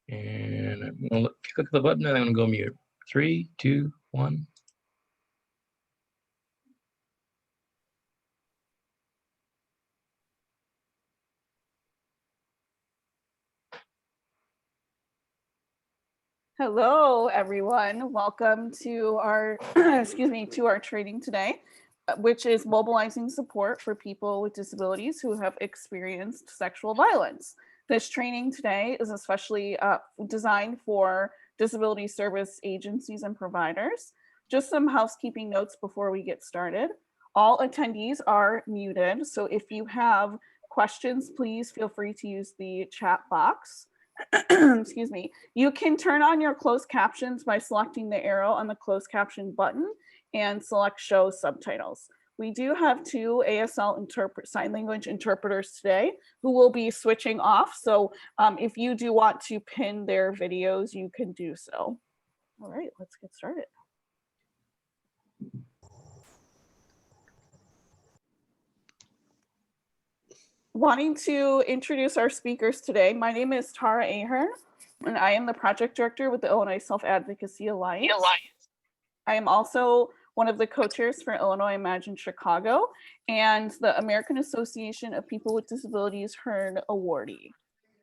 And I'm gonna click the button and I'm gonna go mute. 3, 2, 1. Hello, everyone. Welcome to our, to our training today, which is mobilizing support for people with disabilities who have experienced sexual violence. This training today is especially designed for disability service agencies and providers. Just some housekeeping notes before we get started. All attendees are muted, so if you have questions, please feel free to use the chat box. Excuse me. You can turn on your closed captions by selecting the arrow on the closed caption button and select show subtitles. We do have 2 ASL sign language interpreters today who will be switching off. So if you do want to pin their videos, you can do so. All right, let's get started. Wanting to introduce our speakers today, my name is Tara Ahern, and I am the project director with the Illinois Self-Advocacy Alliance. I am also one of the co-chairs for Illinois Imagine Chicago and the American Association of People with Disabilities Heard awardee.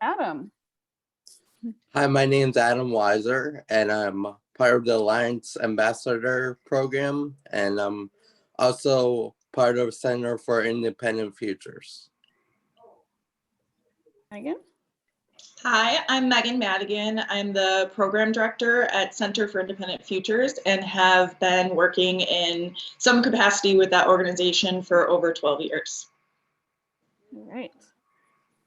Adam. Hi, my name's Adam Weiser, and I'm part of the Alliance Ambassador Program, and I'm also part of Center for Independent Futures. Megan? Hi, I'm Megan Madigan. I'm the program director at Center for Independent Futures and have been working in some capacity with that organization for over 12 years. All right.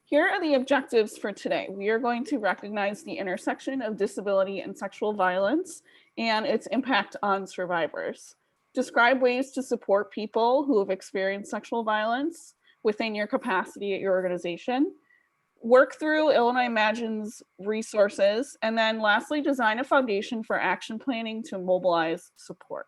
Here are the objectives for today. We are going to recognize the intersection of disability and sexual violence and its impact on survivors. Describe ways to support people who have experienced sexual violence within your capacity at your organization. Work through Illinois Imagine's resources, and then lastly, design a foundation for action planning to mobilize support.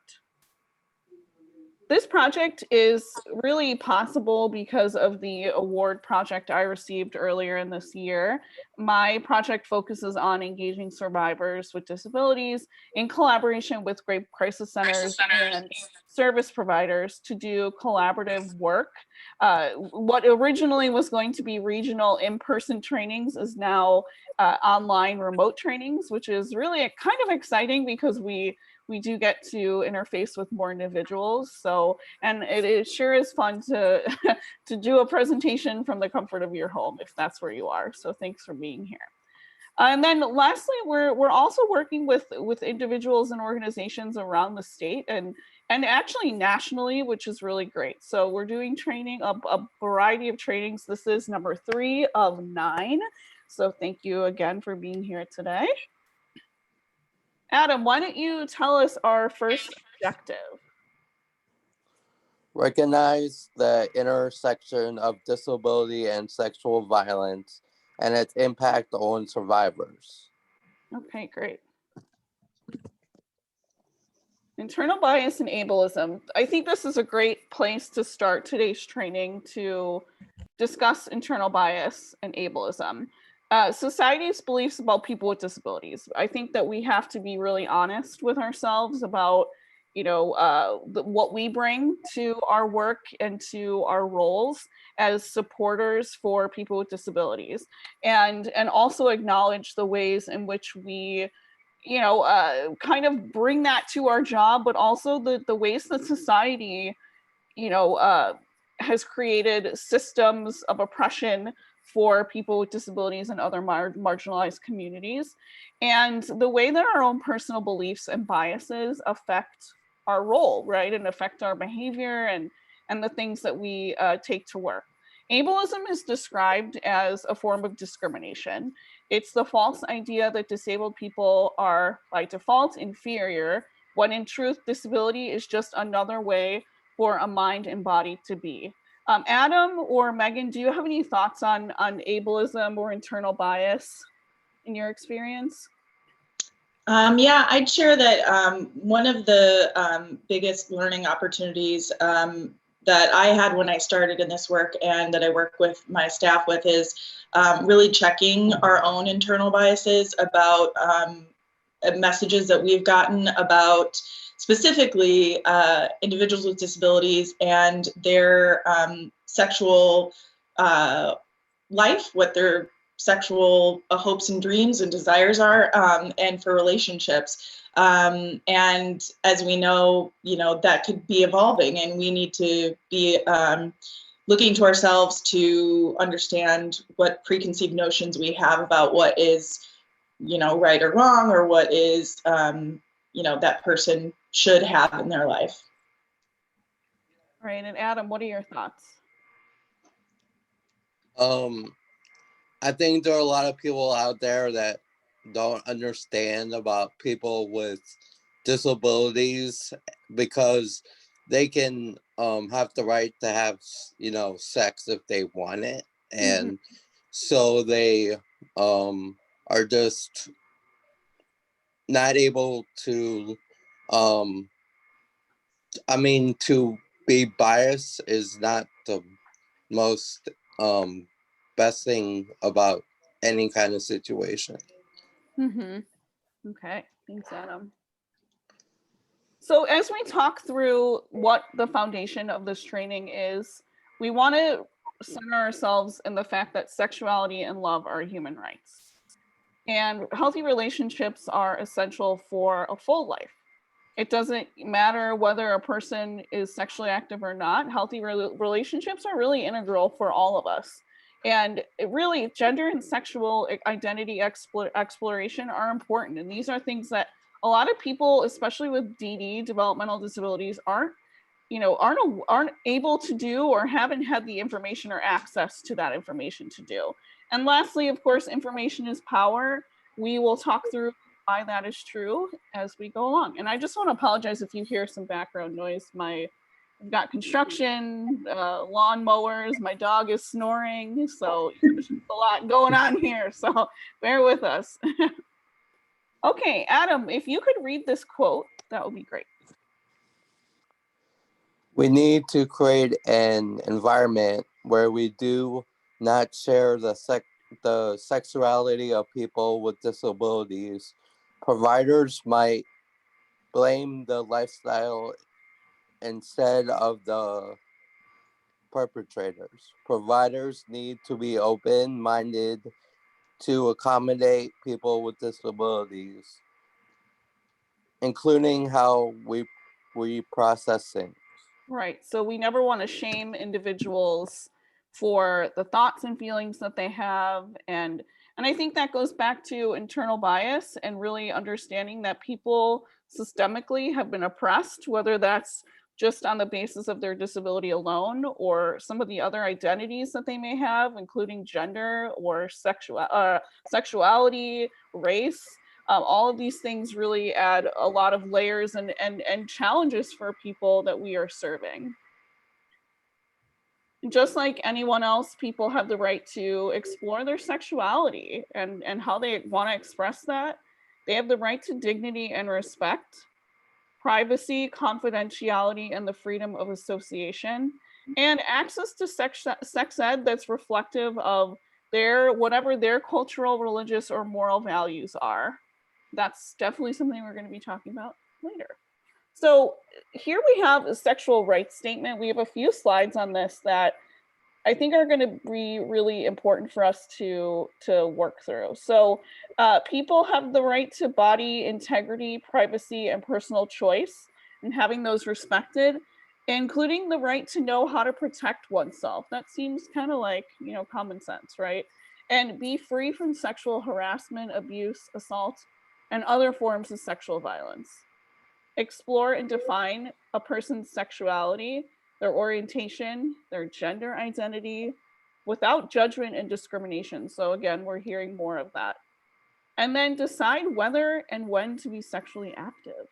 This project is really possible because of the award project I received earlier in this year. My project focuses on engaging survivors with disabilities in collaboration with rape crisis centers and service providers to do collaborative work. What originally was going to be regional in-person trainings is now online remote trainings, which is really kind of exciting because we do get to interface with more individuals. So, and it sure is fun to, to do a presentation from the comfort of your home if that's where you are. So thanks for being here. And then lastly, we're also working with individuals and organizations around the state and actually nationally, which is really great. So we're doing training, a variety of trainings. This is number 3 of 9. So thank you again for being here today. Adam, why don't you tell us our first objective? Recognize the intersection of disability and sexual violence and its impact on survivors. Okay, great. Internal bias and ableism. I think this is a great place to start today's training to discuss internal bias and ableism. Society's beliefs about people with disabilities. I think that we have to be really honest with ourselves about, what we bring to our work and to our roles as supporters for people with disabilities, and also acknowledge the ways in which we, kind of bring that to our job, but also the ways that society, has created systems of oppression for people with disabilities and other marginalized communities, and the way that our own personal beliefs and biases affect our role, right, and affect our behavior and the things that we take to work. Ableism is described as a form of discrimination. It's the false idea that disabled people are by default inferior, when in truth, disability is just another way for a mind and body to be. Adam or Megan, do you have any thoughts on ableism or internal bias in your experience? Yeah, I'd share that one of the biggest learning opportunities that that I had when I started in this work and that I work with my staff with is really checking our own internal biases about messages that we've gotten about specifically individuals with disabilities and their sexual life, what their sexual hopes and dreams and desires are, and for relationships. And as we know, that could be evolving, and we need to be looking to ourselves to understand what preconceived notions we have about what is, right or wrong, or what is, that person should have in their life. Right. And Adam, what are your thoughts? I think there are a lot of people out there that don't understand about people with disabilities because they can have the right to have sex if they want it, and so they are just not able to to be biased is not the most best thing about any kind of situation. Okay, thanks, Adam. So as we talk through what the foundation of this training is, we want to center ourselves in the fact that sexuality and love are human rights. And healthy relationships are essential for a full life. It doesn't matter whether a person is sexually active or not. Healthy relationships are really integral for all of us. And really, gender and sexual identity exploration are important. And these are things that a lot of people, especially with DD, developmental disabilities, aren't able to do, or haven't had the information or access to that information to do. And lastly, of course, information is power. We will talk through why that is true as we go along. And I just want to apologize if you hear some background noise. I've got construction, lawn mowers, my dog is snoring, so there's a lot going on here, so bear with us. Okay, Adam, if you could read this quote, that would be great. We need to create an environment where we do not share the sexuality of people with disabilities. Providers might blame the lifestyle instead of the perpetrators. Providers need to be open-minded to accommodate people with disabilities, including how we process things. Right. So we never want to shame individuals for the thoughts and feelings that they have. And I think that goes back to internal bias and really understanding that people systemically have been oppressed, whether that's just on the basis of their disability alone or some of the other identities that they may have, including gender or sexuality, race. All of these things really add a lot of layers and challenges for people that we are serving. Just like anyone else, people have the right to explore their sexuality and how they want to express that. They have the right to dignity and respect, privacy, confidentiality, and the freedom of association, and access to sex ed that's reflective of whatever their cultural, religious, or moral values are. That's definitely something we're going to be talking about later. So here we have a sexual rights statement. We have a few slides on this that I think are going to be really important for us to work through. So people have the right to body integrity, privacy, and personal choice, and having those respected, including the right to know how to protect oneself. That seems kind of like, common sense, right? And be free from sexual harassment, abuse, assault, and other forms of sexual violence. Explore and define a person's sexuality, their orientation, their gender identity, without judgment and discrimination. So again, we're hearing more of that. And then decide whether and when to be sexually active.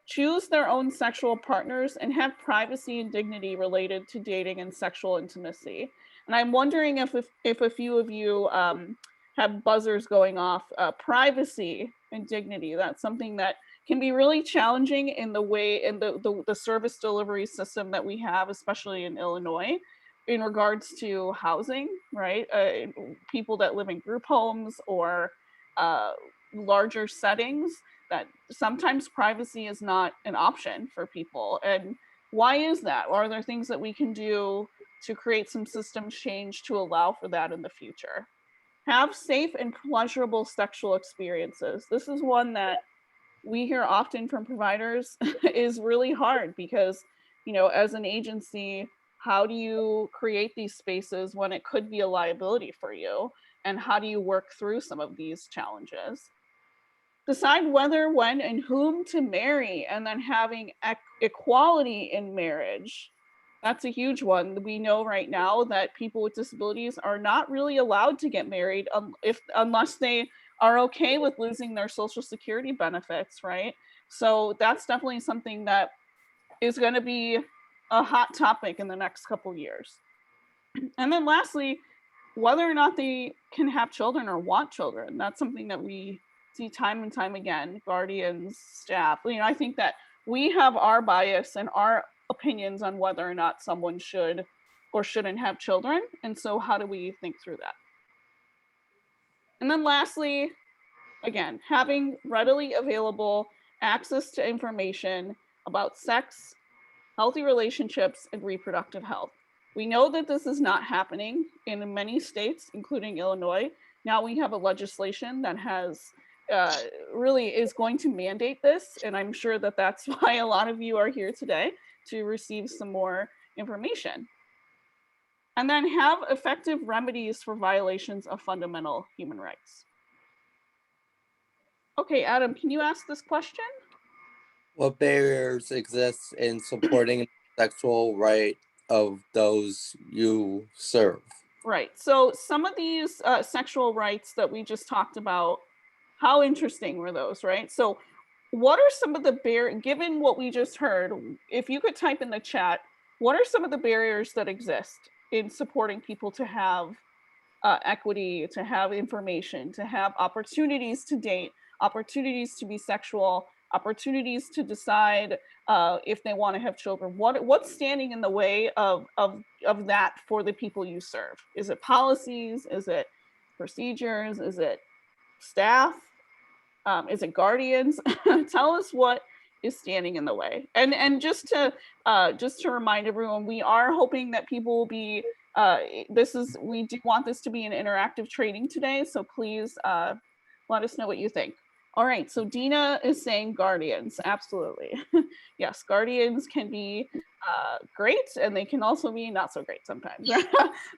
Choose their own sexual partners and have privacy and dignity related to dating and sexual intimacy. And I'm wondering if a few of you have buzzers going off. Privacy and dignity, that's something that can be really challenging in the way, in the service delivery system that we have, especially in Illinois, in regards to housing, right? People that live in group homes or larger settings, that sometimes privacy is not an option for people. And why is that? Or are there things that we can do to create some system change to allow for that in the future? Have safe and pleasurable sexual experiences. This is one that we hear often from providers is really hard because, you know, as an agency, how do you create these spaces when it could be a liability for you? And how do you work through some of these challenges? Decide whether, when, and whom to marry, and then having equality in marriage. That's a huge one. We know right now that people with disabilities are not really allowed to get married unless they are okay with losing their Social Security benefits, right? So that's definitely something that is going to be a hot topic in the next couple years. And then lastly, whether or not they can have children or want children. That's something that we see time and time again, guardians, staff. You know, I think that we have our bias and our opinions on whether or not someone should or shouldn't have children. And so how do we think through that? And then lastly, again, having readily available access to information about sex, healthy relationships, and reproductive health. We know that this is not happening in many states, including Illinois. Now we have a legislation that has really is going to mandate this. And I'm sure that that's why a lot of you are here today, to receive some more information. And then have effective remedies for violations of fundamental human rights. Okay, Adam, can you ask this question? What barriers exist in supporting the sexual right of those you serve? Right. So some of these sexual rights that we just talked about, how interesting were those, right? So what are some of the given what we just heard, if you could type in the chat, what are some of the barriers that exist in supporting people to have equity, to have information, to have opportunities to date, opportunities to be sexual, opportunities to decide if they want to have children? What's standing in the way of that for the people you serve? Is it policies? Is it procedures? Is it staff? Is it guardians? Tell us what is standing in the way. And just to remind everyone, we are hoping that people will be we do want this to be an interactive training today, so please let us know what you think. All right, so Dina is saying guardians, absolutely. Yes, guardians can be great, and they can also be not so great sometimes.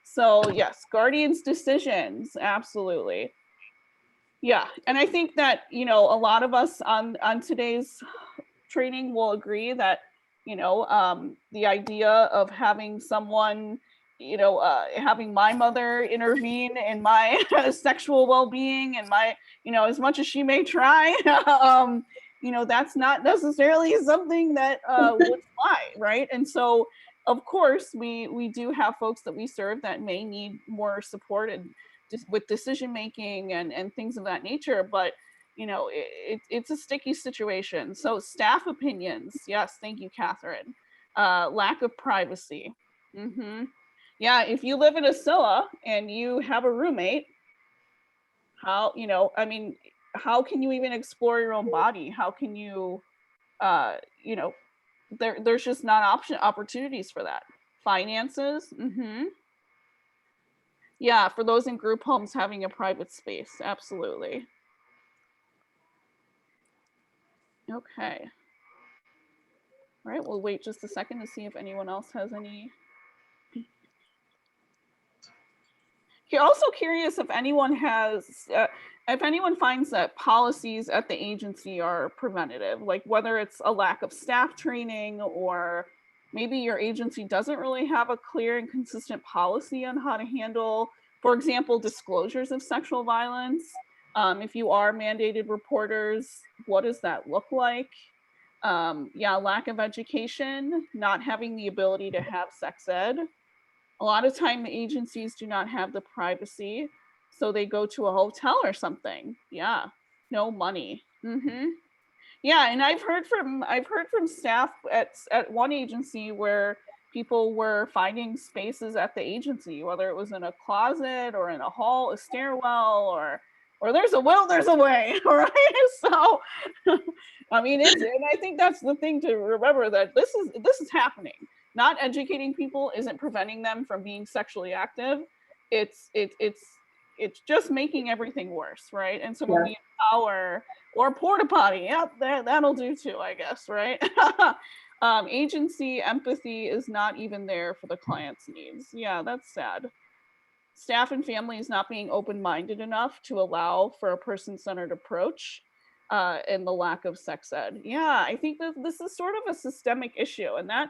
So yes, guardians' decisions, absolutely. Yeah, and I think that, you know, a lot of us on today's training will agree that, you know, the idea of having someone, you know, having my mother intervene in my sexual well-being and my, you know, as much as she may try, you know, that's not necessarily something that would fly, right? And so, of course, we do have folks that we serve that may need more support and with decision making and things of that nature, but you know, it's a sticky situation. So staff opinions, yes, thank you, Catherine. Lack of privacy. Yeah, if you live in a Scylla and you have a roommate, how, you know, I mean, how can you even explore your own body? How can you, you know, there's just not opportunities for that. Finances. Yeah, for those in group homes, having a private space, absolutely. Okay. All right, we'll wait just a second to see if anyone else has any. You're also curious if anyone has, if anyone finds that policies at the agency are preventative, like whether it's a lack of staff training or maybe your agency doesn't really have a clear and consistent policy on how to handle, for example, disclosures of sexual violence. If you are mandated reporters, what does that look like? Yeah, lack of education, not having the ability to have sex ed. A lot of time agencies do not have the privacy, so they go to a hotel or something. Yeah, no money. Yeah, and I've heard from staff at one agency where people were finding spaces at the agency, whether it was in a closet or in a hall, a stairwell, or there's a will, there's a way, right? So, I mean, and I think that's the thing to remember, that this is happening. Not educating people isn't preventing them from being sexually active. It's just making everything worse, right? And so when we empower, or porta potty, yep, that'll do too, I guess, right? Agency empathy is not even there for the client's needs. Yeah, that's sad. Staff and families not being open-minded enough to allow for a person-centered approach, and the lack of sex ed. Yeah, I think that this is sort of a systemic issue, and that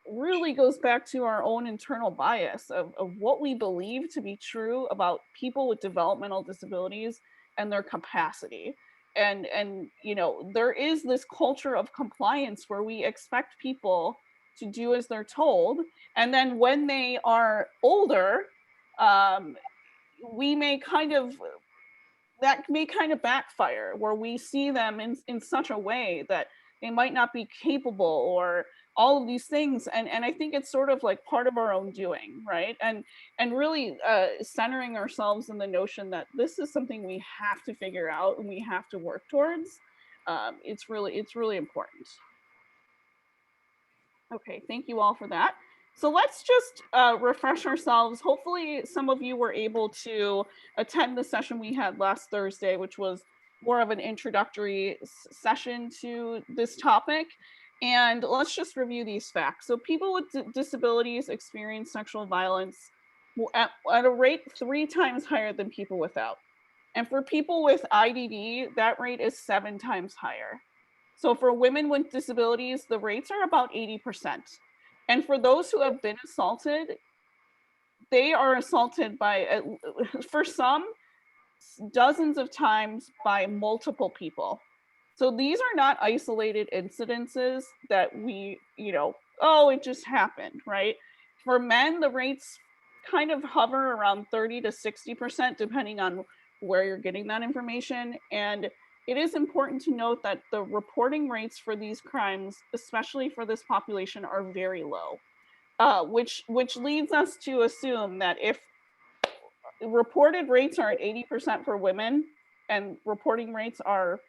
really goes back to our own internal bias of what we believe to be true about people with developmental disabilities and their capacity. And there is this culture of compliance where we expect people to do as they're told, and then when they are older, we may kind of backfire, where we see them in such a way that they might not be capable, or all of these things. And I think it's sort of like part of our own doing, right? And really centering ourselves in the notion that this is something we have to figure out and we have to work towards. It's really important. Okay, thank you all for that. So let's just refresh ourselves. Hopefully some of you were able to attend the session we had last Thursday, which was more of an introductory session to this topic. And let's just review these facts. So people with disabilities experience sexual violence at a rate 3 times higher than people without. And for people with IDD, that rate is 7 times higher. So for women with disabilities, the rates are about 80%. And for those who have been assaulted, they are assaulted by, for some, dozens of times by multiple people. So these are not isolated incidences that we, oh, it just happened, right? For men, the rates kind of hover around 30 to 60%, depending on where you're getting that information. And it is important to note that the reporting rates for these crimes, especially for this population, are very low, which leads us to assume that if reported rates are at 80% for women and reporting rates are,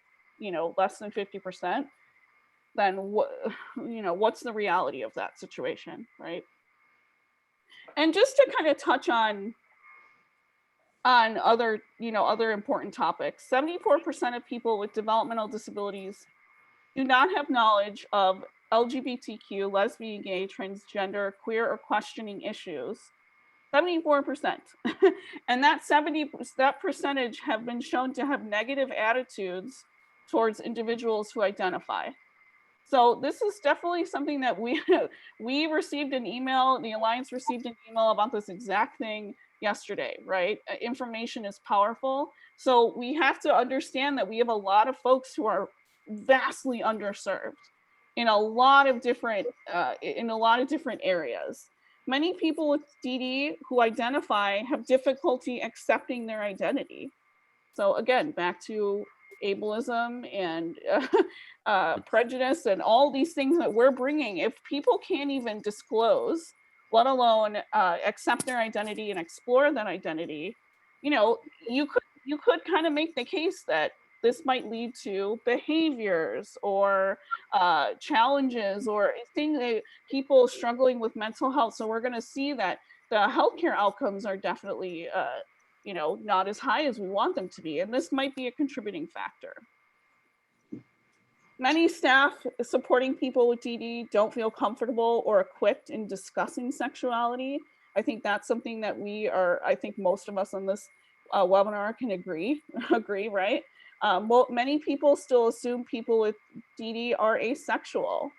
less than 50%, then what's the reality of that situation, right? And just to kind of touch on other, other important topics, 74% of people with developmental disabilities do not have knowledge of LGBTQ, lesbian, gay, transgender, queer, or questioning issues. 74%. And that percentage have been shown to have negative attitudes towards individuals who identify. So this is definitely something that we received an email, the Alliance received an email about this exact thing yesterday, right? Information is powerful. So we have to understand that we have a lot of folks who are vastly underserved in a lot of different areas. Many people with DD who identify have difficulty accepting their identity. So again, back to ableism and prejudice and all these things that we're bringing. If people can't even disclose, let alone accept their identity and explore that identity, you could kind of make the case that this might lead to behaviors or challenges or things, people struggling with mental health. So we're going to see that the healthcare outcomes are definitely not as high as we want them to be. And this might be a contributing factor. Many staff supporting people with DD don't feel comfortable or equipped in discussing sexuality. I think that's something that I think most of us on this webinar can agree, right? Well, many people still assume people with DD are asexual.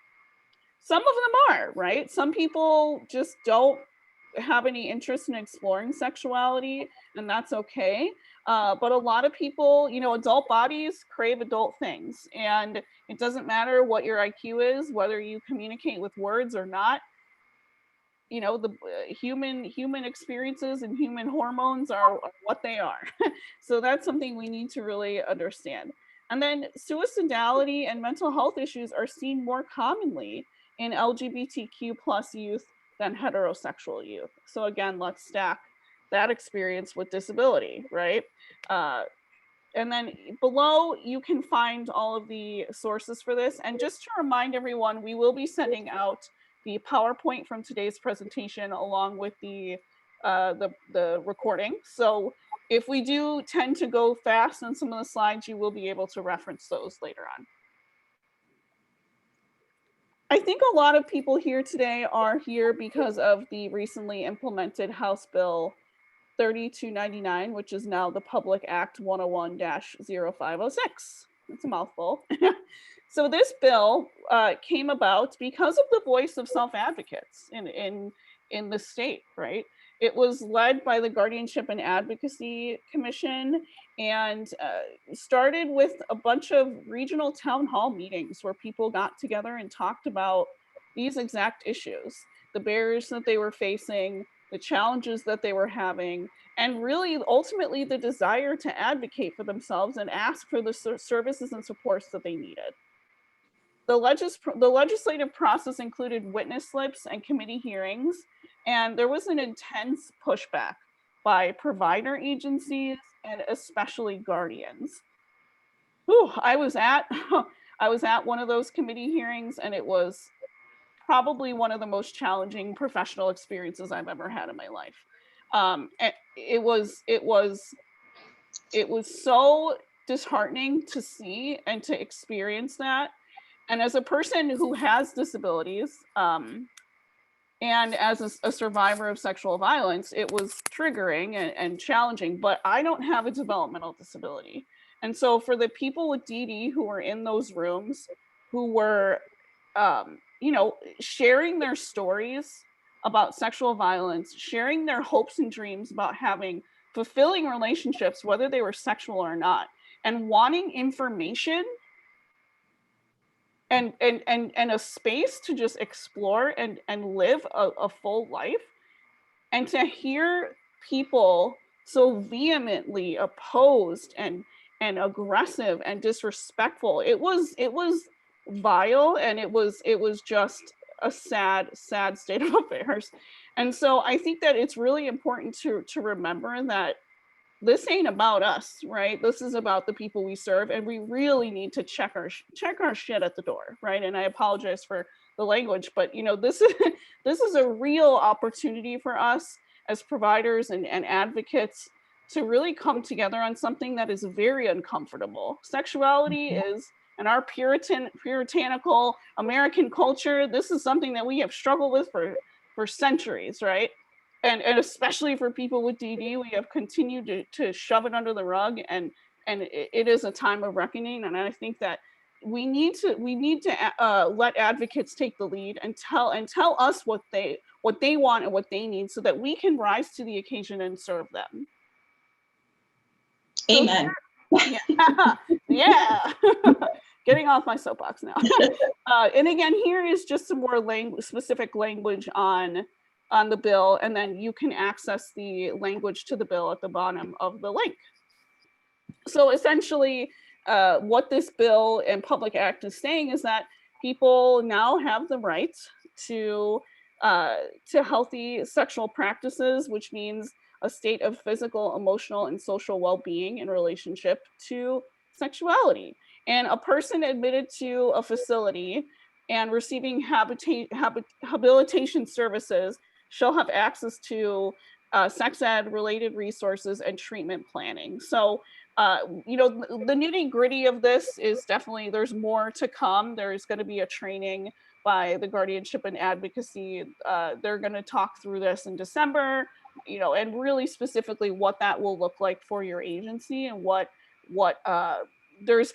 Some of them are, right? Some people just don't have any interest in exploring sexuality, and that's okay. But a lot of people, adult bodies crave adult things, and it doesn't matter what your IQ is, whether you communicate with words or not. The human experiences and human hormones are what they are. So that's something we need to really understand. And then suicidality and mental health issues are seen more commonly in LGBTQ plus youth than heterosexual youth. So again, let's stack that experience with disability, right? And then below, you can find all of the sources for this. And just to remind everyone, we will be sending out the PowerPoint from today's presentation along with the recording. So if we do tend to go fast on some of the slides, you will be able to reference those later on. I think a lot of people here today are here because of the recently implemented House Bill 3299, which is now the Public Act 101-0506. It's a mouthful. So this bill came about because of the voice of self-advocates in the state, right? It was led by the Guardianship and Advocacy Commission and started with a bunch of regional town hall meetings where people got together and talked about these exact issues, the barriers that they were facing, the challenges that they were having, and really ultimately the desire to advocate for themselves and ask for the services and supports that they needed. The legislative process included witness slips and committee hearings, and there was an intense pushback by provider agencies and especially guardians. Whew, I was at one of those committee hearings, and it was probably one of the most challenging professional experiences I've ever had in my life. And it was so disheartening to see and to experience that. And as a person who has disabilities, and as a survivor of sexual violence, it was triggering and challenging, but I don't have a developmental disability. And so for the people with DD who were in those rooms, who were sharing their stories about sexual violence, sharing their hopes and dreams about having fulfilling relationships, whether they were sexual or not, and wanting information and a space to just explore and live a full life, and to hear people so vehemently opposed and aggressive and disrespectful, it was vile, and it was just a sad state of affairs. And so I think that it's really important to remember that this ain't about us, right? This is about the people we serve, and we really need to check our shit at the door, right? And I apologize for the language, but this is a real opportunity for us as providers and advocates to really come together on something that is very uncomfortable. Sexuality is, in our puritanical American culture, this is something that we have struggled with for centuries, right? And especially for people with DD, we have continued to shove it under the rug, and it is a time of reckoning. And I think that we need to let advocates take the lead and tell us what they want and what they need, so that we can rise to the occasion and serve them. Amen. So yeah. Getting off my soapbox now. And again, here is just some more specific language on the bill, and then you can access the language to the bill at the bottom of the link. So essentially, what this bill and Public Act is saying is that people now have the right to healthy sexual practices, which means a state of physical, emotional, and social well-being in relationship to sexuality. And a person admitted to a facility and receiving habilitation services shall have access to sex ed related resources and treatment planning. So, the nitty gritty of this is definitely, there's more to come. There's going to be a training by the Guardianship and Advocacy. They're going to talk through this in December, and really specifically what that will look like for your agency, and what there's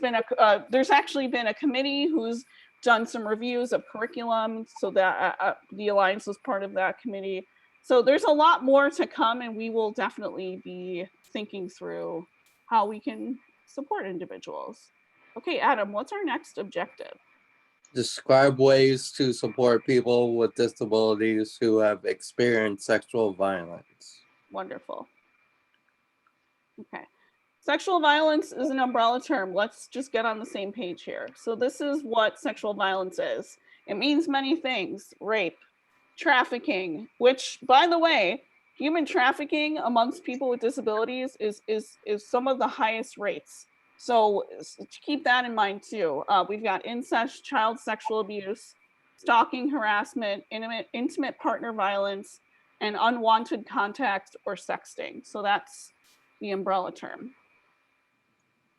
actually been a committee who's done some reviews of curriculum, so that the Alliance was part of that committee. So there's a lot more to come, and we will definitely be thinking through how we can support individuals. Okay, Adam, what's our next objective? Describe ways to support people with disabilities who have experienced sexual violence. Wonderful. Okay. Sexual violence is an umbrella term. Let's just get on the same page here. So this is what sexual violence is. It means many things: rape, trafficking, which, by the way, human trafficking amongst people with disabilities is some of the highest rates. So keep that in mind too. We've got incest, child sexual abuse, stalking, harassment, intimate partner violence, and unwanted contact or sexting. So that's the umbrella term.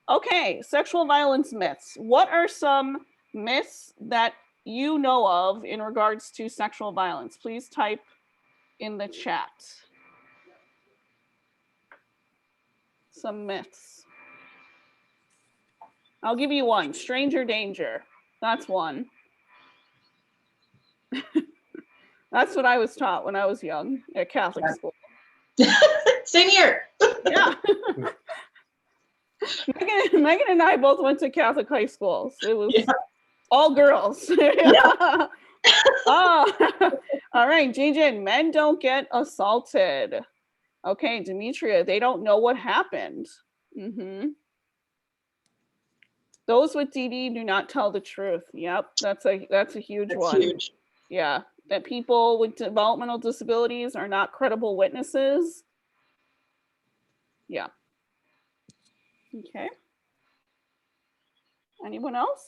Okay, sexual violence myths. What are some myths that you know of in regards to sexual violence? Please type in the chat. Some myths. I'll give you one. Stranger danger. That's one. That's what I was taught when I was young at Catholic school. Same here. Yeah. Megan and I both went to Catholic high schools. It was all girls. Oh, all right, Jijin, men don't get assaulted. Okay, Demetria, they don't know what happened. Those with DD do not tell the truth. Yep, that's a huge one. Huge. Yeah, that people with developmental disabilities are not credible witnesses. Yeah. Okay. Anyone else?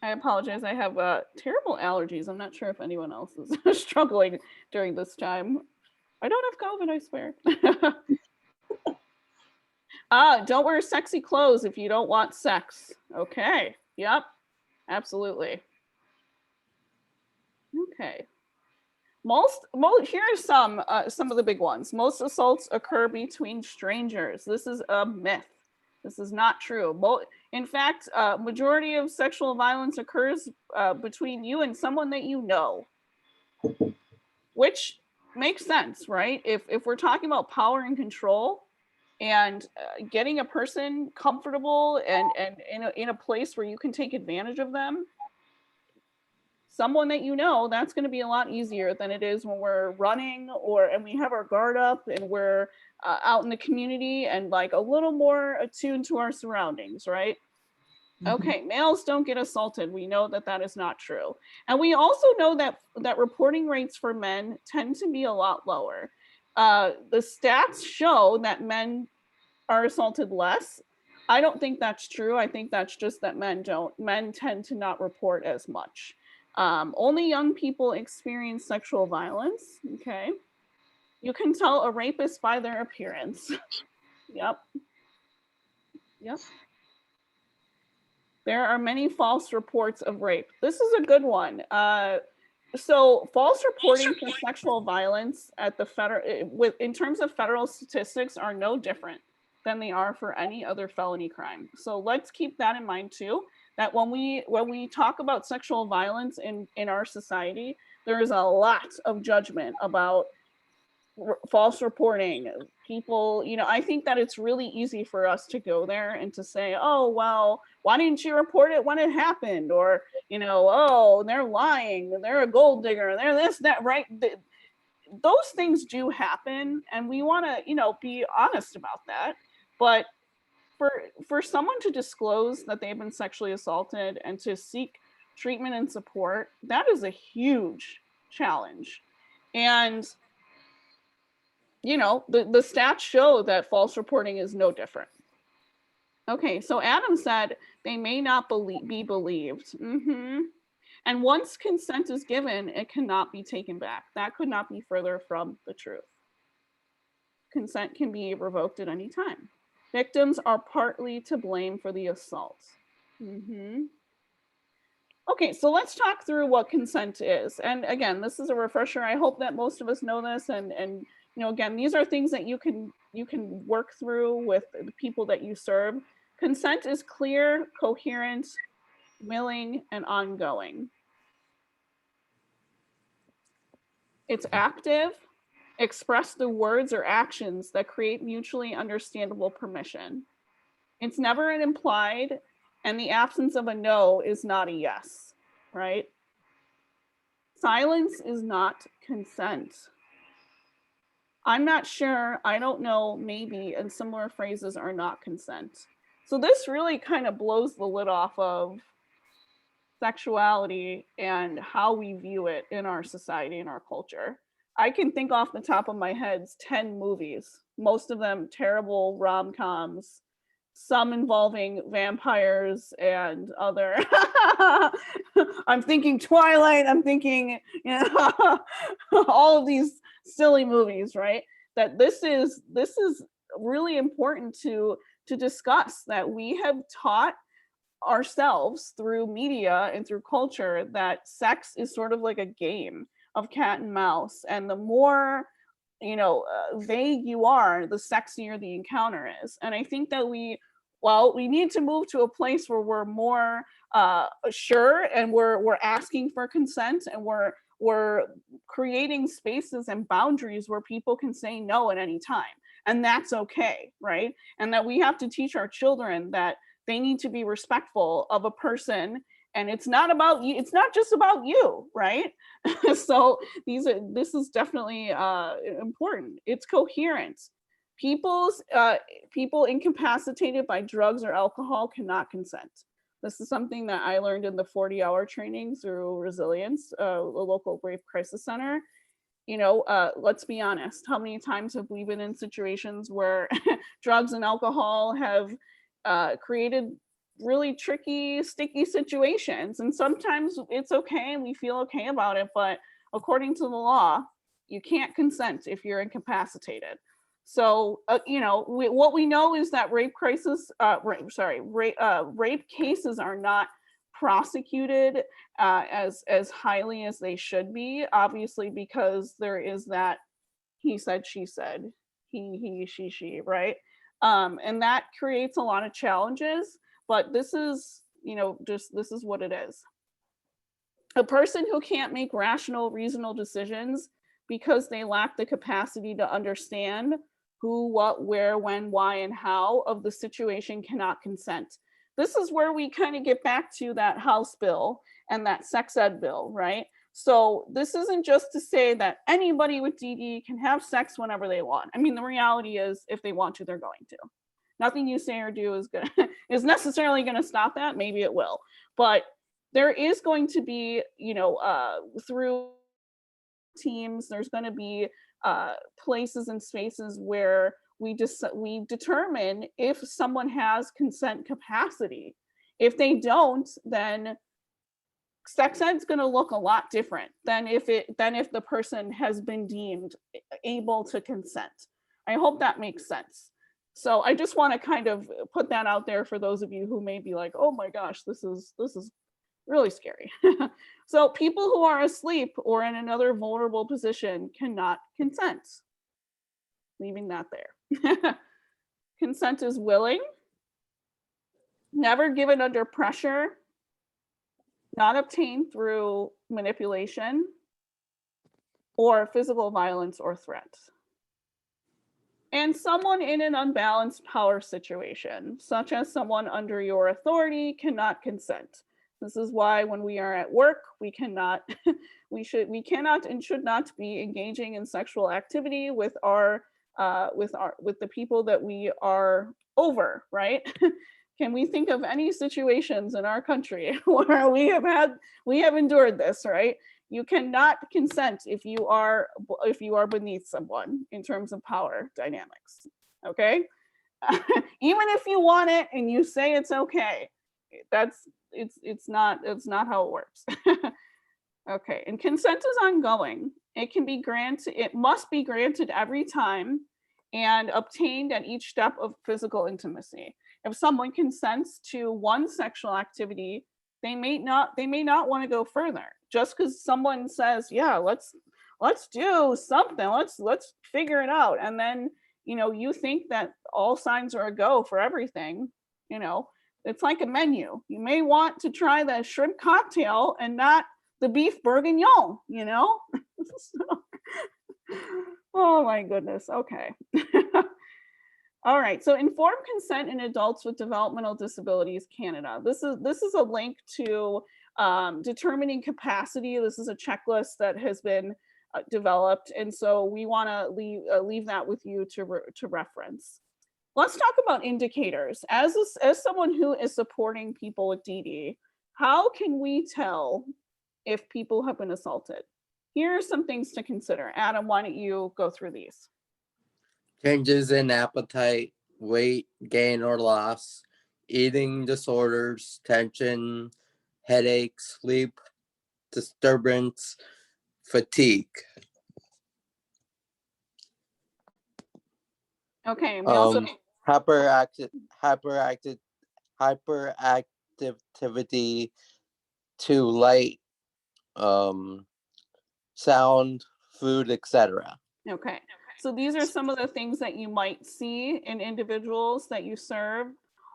I apologize. I have terrible allergies. I'm not sure if anyone else is struggling during this time. I don't have COVID, I swear. Don't wear sexy clothes if you don't want sex. Okay. Yep. Absolutely. Okay. Here's some of the big ones. Most assaults occur between strangers. This is a myth. This is not true. In fact, majority of sexual violence occurs between you and someone that you know, which makes sense, right? If we're talking about power and control and getting a person comfortable and in a place where you can take advantage of them, someone that you know, that's going to be a lot easier than it is when we're running and we have our guard up and we're out in the community and like a little more attuned to our surroundings, right? Okay, males don't get assaulted. We know that that is not true. And we also know that reporting rates for men tend to be a lot lower. The stats show that men are assaulted less. I don't think that's true. I think that's just that men tend to not report as much. Only young people experience sexual violence. Okay. You can tell a rapist by their appearance. Yep. Yep. There are many false reports of rape. This is a good one. So false reporting for sexual violence at the in terms of federal statistics are no different than they are for any other felony crime. So let's keep that in mind too, that when we talk about sexual violence in our society, there is a lot of judgment about false reporting. People, I think that it's really easy for us to go there and to say, oh, well, why didn't you report it when it happened? Or, oh, they're lying, they're a gold digger, they're this, that, right? Those things do happen, and we want to, be honest about that. But for someone to disclose that they've been sexually assaulted and to seek treatment and support, that is a huge challenge. And the stats show that false reporting is no different. Okay, so Adam said they may not be believed. And once consent is given, it cannot be taken back. That could not be further from the truth. Consent can be revoked at any time. Victims are partly to blame for the assault. Okay, so let's talk through what consent is. And again, this is a refresher. I hope that most of us know this. And again, these are things that you can work through with the people that you serve. Consent is clear, coherent, willing, and ongoing. It's active, express the words or actions that create mutually understandable permission. It's never an implied, and the absence of a no is not a yes, right? Silence is not consent. I'm not sure, I don't know, maybe, and similar phrases are not consent. So this really kind of blows the lid off of sexuality and how we view it in our society and our culture. I can think off the top of my head 10 movies, most of them terrible rom-coms, some involving vampires and other. I'm thinking Twilight, I'm thinking, you know, all of these silly movies, right? That this is really important to discuss, that we have taught ourselves through media and through culture that sex is sort of like a game of cat and mouse, and the more vague you are, the sexier the encounter is. And I think that we need to move to a place where we're more sure, and we're asking for consent, and we're creating spaces and boundaries where people can say no at any time, and that's okay, right? And that we have to teach our children that they need to be respectful of a person, and it's not about you, it's not just about you, right? So this is definitely important. It's coherent. People incapacitated by drugs or alcohol cannot consent. This is something that I learned in the 40-hour training through Resilience, a local rape crisis center. Let's be honest, how many times have we been in situations where drugs and alcohol have created really tricky, sticky situations? And sometimes it's okay and we feel okay about it, but according to the law, you can't consent if you're incapacitated. So, what we know is that rape cases are not prosecuted as highly as they should be, obviously, because there is that he said, she said, he, she, right? And that creates a lot of challenges, but this is, this is what it is. A person who can't make rational, reasonable decisions because they lack the capacity to understand who, what, where, when, why, and how of the situation cannot consent. This is where we kind of get back to that House bill and that sex ed bill, right? So this isn't just to say that anybody with DD can have sex whenever they want. I mean, the reality is, if they want to, they're going to. Nothing you say or do is necessarily going to stop that. Maybe it will, but there is going to be, through teams, there's going to be places and spaces where we determine if someone has consent capacity. If they don't, then sex ed's going to look a lot different than if the person has been deemed able to consent. I hope that makes sense. So I just want to kind of put that out there for those of you who may be like, oh my gosh, this is really scary. So people who are asleep or in another vulnerable position cannot consent. Leaving that there. Consent is willing, never given under pressure, not obtained through manipulation or physical violence or threat. And someone in an unbalanced power situation, such as someone under your authority, cannot consent. This is why when we are at work, we cannot and should not be engaging in sexual activity with the people that we are over, right? Can we think of any situations in our country where we have endured this, right? You cannot consent if you are beneath someone in terms of power dynamics. Okay? Even if you want it and you say it's okay, it's not how it works. Okay, and consent is ongoing. It must be granted every time and obtained at each step of physical intimacy. If someone consents to one sexual activity, they may not want to go further. Just because someone says, yeah, let's do something, let's figure it out, and then you think that all signs are a go for everything. It's like a menu. You may want to try the shrimp cocktail and not the beef bourguignon, So, oh my goodness. Okay. All right. So informed consent in adults with developmental disabilities, Canada. This is a link to determining capacity. This is a checklist that has been developed. And so we want to leave that with you to reference. Let's talk about indicators. As someone who is supporting people with DD, how can we tell if people have been assaulted? Here are some things to consider. Adam, why don't you go through these? Changes in appetite, weight gain or loss, eating disorders, tension, headaches, sleep disturbance, fatigue. Okay, we also hyperactivity to light, sound, food, etc. Okay, so these are some of the things that you might see in individuals that you serve.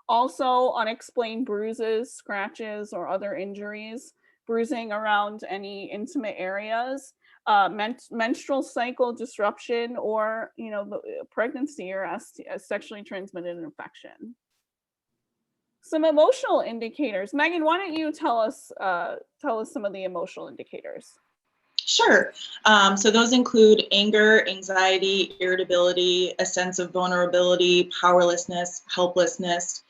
Also, unexplained bruises, scratches, or other injuries, bruising around any intimate areas, menstrual cycle disruption, or pregnancy or a sexually transmitted infection. Some emotional indicators. Megan, why don't you tell us some of the emotional indicators? Sure. So those include anger, anxiety, irritability, a sense of vulnerability, powerlessness, helplessness,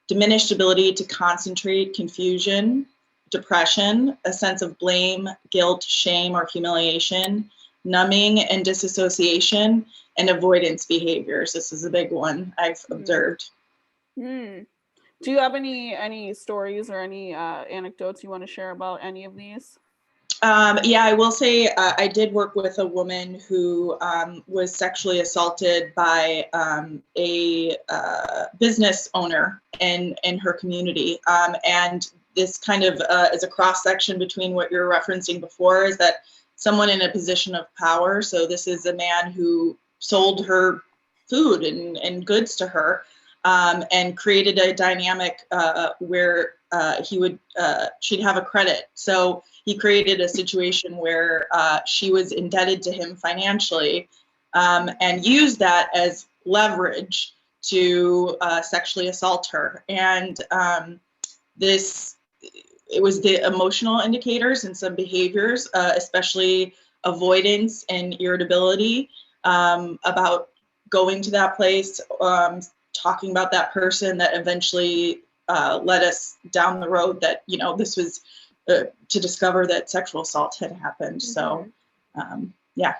diminished ability to concentrate, confusion, depression, a sense of blame, guilt, shame, or humiliation, numbing and disassociation, and avoidance behaviors. This is a big one I've observed. Do you have any stories or any anecdotes you want to share about any of these? Yeah, I will say I did work with a woman who was sexually assaulted by a business owner in her community. And this kind of is a cross section between what you're referencing before, is that someone in a position of power. So this is a man who sold her food and goods to her, and created a dynamic where she'd have a credit. So he created a situation where she was indebted to him financially, and used that as leverage to sexually assault her. And it was the emotional indicators and some behaviors, especially avoidance and irritability, about going to that place, talking about that person, that eventually led us down the road that, this was to discover that sexual assault had happened. So, yeah.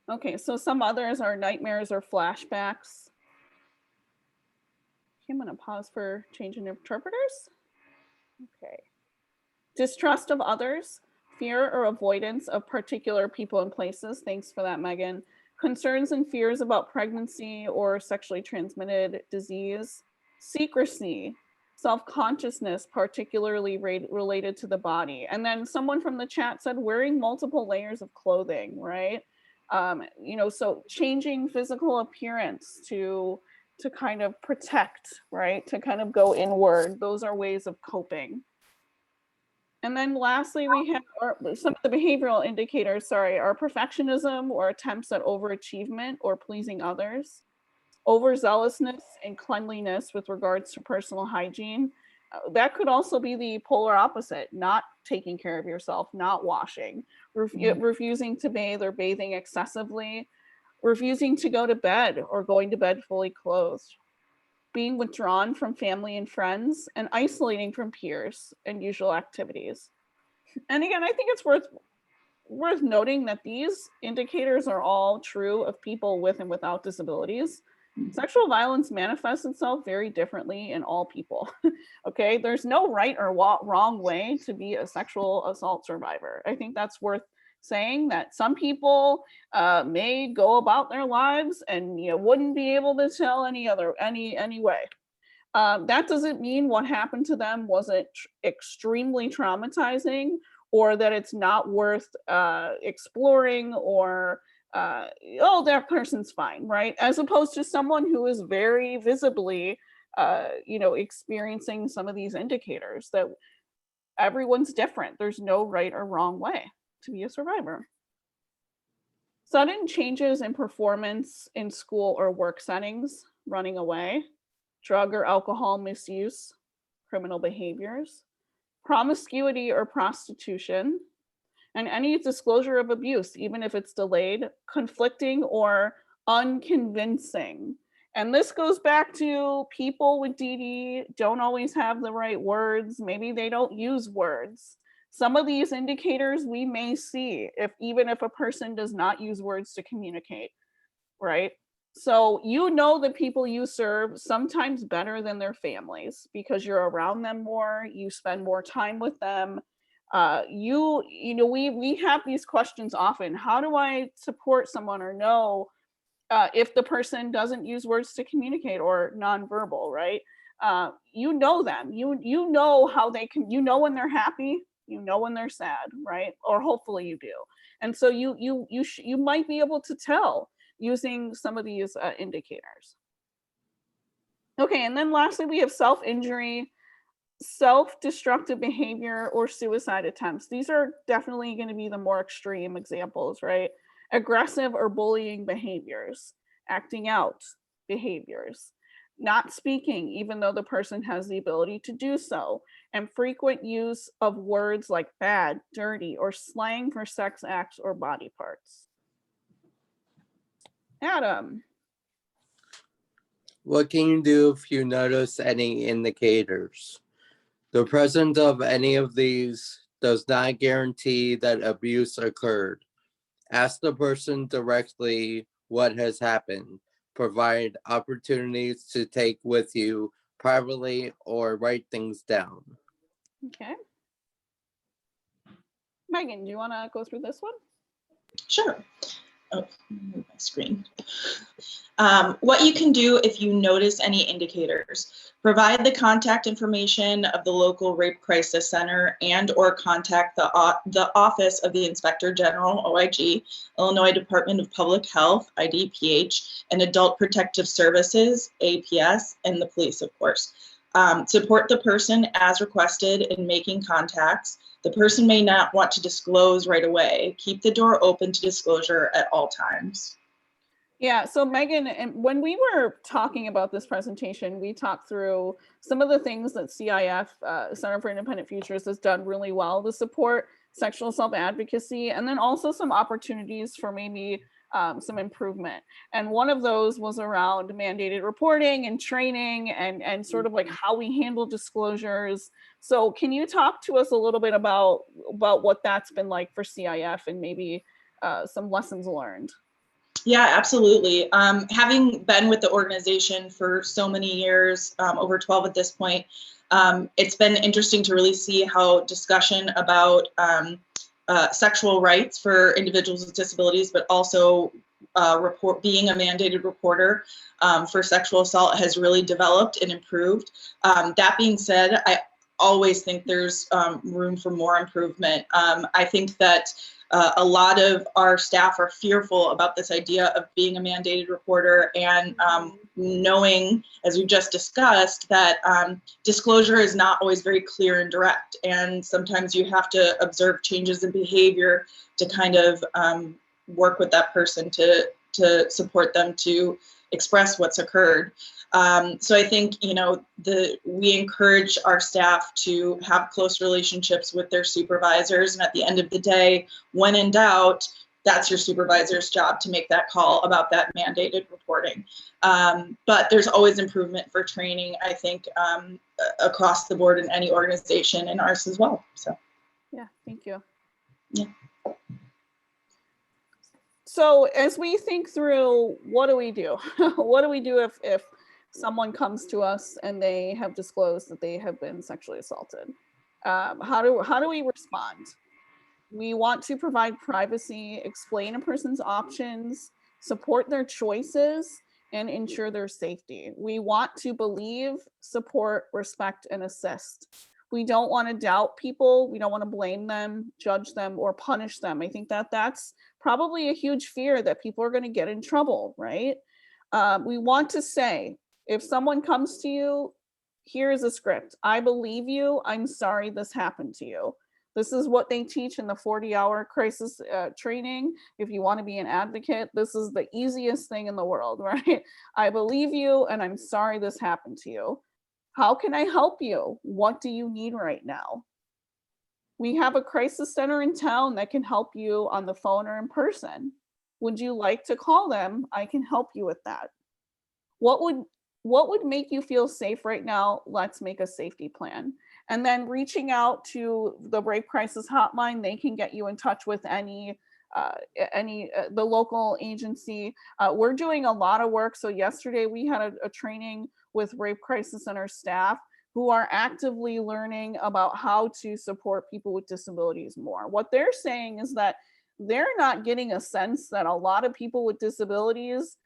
Okay, so some others are nightmares or flashbacks. Okay, I'm going to pause for changing interpreters. Okay. Distrust of others, fear or avoidance of particular people and places. Thanks for that, Megan. Concerns and fears about pregnancy or sexually transmitted disease. Secrecy, self-consciousness, particularly related to the body. And then someone from the chat said wearing multiple layers of clothing, right? So changing physical appearance to kind of protect, right? To kind of go inward. Those are ways of coping. And then lastly, we have some of the behavioral indicators, are perfectionism or attempts at overachievement or pleasing others, overzealousness and cleanliness with regards to personal hygiene. That could also be the polar opposite, not taking care of yourself, not washing, refusing to bathe or bathing excessively, refusing to go to bed or going to bed fully clothed, being withdrawn from family and friends, and isolating from peers and usual activities. And again, I think it's worth noting that these indicators are all true of people with and without disabilities. Sexual violence manifests itself very differently in all people. Okay, there's no right or wrong way to be a sexual assault survivor. I think that's worth saying, that some people may go about their lives and wouldn't be able to tell any way. That doesn't mean what happened to them wasn't extremely traumatizing, or that it's not worth exploring, or that person's fine, right? As opposed to someone who is very visibly experiencing some of these indicators. That everyone's different. There's no right or wrong way to be a survivor. Sudden changes in performance in school or work settings, running away, drug or alcohol misuse, criminal behaviors, promiscuity or prostitution, and any disclosure of abuse, even if it's delayed, conflicting, or unconvincing. And this goes back to people with DD don't always have the right words. Maybe they don't use words. Some of these indicators we may see even if a person does not use words to communicate, right? So you know the people you serve sometimes better than their families because you're around them more, you spend more time with them. We have these questions often. How do I support someone or know if the person doesn't use words to communicate or nonverbal, right? You know them. You know how they can. You know when they're happy. You know when they're sad, right? Or hopefully you do. And so you might be able to tell using some of these indicators. Okay, and then lastly we have self-injury, self-destructive behavior, or suicide attempts. These are definitely going to be the more extreme examples, right? Aggressive or bullying behaviors, acting out behaviors, not speaking even though the person has the ability to do so, and frequent use of words like bad, dirty, or slang for sex acts or body parts. Adam. What can you do if you notice any indicators? The presence of any of these does not guarantee that abuse occurred. Ask the person directly what has happened. Provide opportunities to take with you privately or write things down. Okay. Megan, do you want to go through this one? Sure. Oh, move my screen. What you can do if you notice any indicators: provide the contact information of the local rape crisis center and or contact the office of the Inspector General, OIG, Illinois Department of Public Health, IDPH, and Adult Protective Services, APS, and the police, of course. Support the person as requested in making contacts. The person may not want to disclose right away. Keep the door open to disclosure at all times. Yeah, so Megan, and when we were talking about this presentation, we talked through some of the things that CIF, Center for Independent Futures, has done really well to support sexual self-advocacy, and then also some opportunities for maybe some improvement. And one of those was around mandated reporting and training and sort of like how we handle disclosures. So can you talk to us a little bit about what that's been like for CIF and maybe some lessons learned? Yeah, absolutely. Having been with the organization for so many years, over 12 at this point, it's been interesting to really see how discussion about sexual rights for individuals with disabilities, but also being a mandated reporter for sexual assault has really developed and improved. That being said, I always think there's room for more improvement. I think that a lot of our staff are fearful about this idea of being a mandated reporter and knowing, as we just discussed, that disclosure is not always very clear and direct. And sometimes you have to observe changes in behavior to kind of work with that person to support them to express what's occurred. So I think, we encourage our staff to have close relationships with their supervisors. And at the end of the day, when in doubt, that's your supervisor's job to make that call about that mandated reporting. But there's always improvement for training, I think, across the board in any organization, and ours as well. So, yeah, thank you. Yeah. So as we think through, what do we do? What do we do if someone comes to us and they have disclosed that they have been sexually assaulted? How do we respond? We want to provide privacy, explain a person's options, support their choices, and ensure their safety. We want to believe, support, respect, and assist. We don't want to doubt people. We don't want to blame them, judge them, or punish them. I think that that's probably a huge fear, that people are going to get in trouble, right? We want to say, if someone comes to you, here's a script. I believe you. I'm sorry this happened to you. This is what they teach in the 40-hour crisis training. If you want to be an advocate, this is the easiest thing in the world, right? I believe you, and I'm sorry this happened to you. How can I help you? What do you need right now? We have a crisis center in town that can help you on the phone or in person. Would you like to call them? I can help you with that. What would make you feel safe right now? Let's make a safety plan. And then reaching out to the rape crisis hotline, they can get you in touch with any the local agency. We're doing a lot of work. So yesterday we had a training with rape crisis center staff who are actively learning about how to support people with disabilities more. What they're saying is that they're not getting a sense that a lot of people with disabilities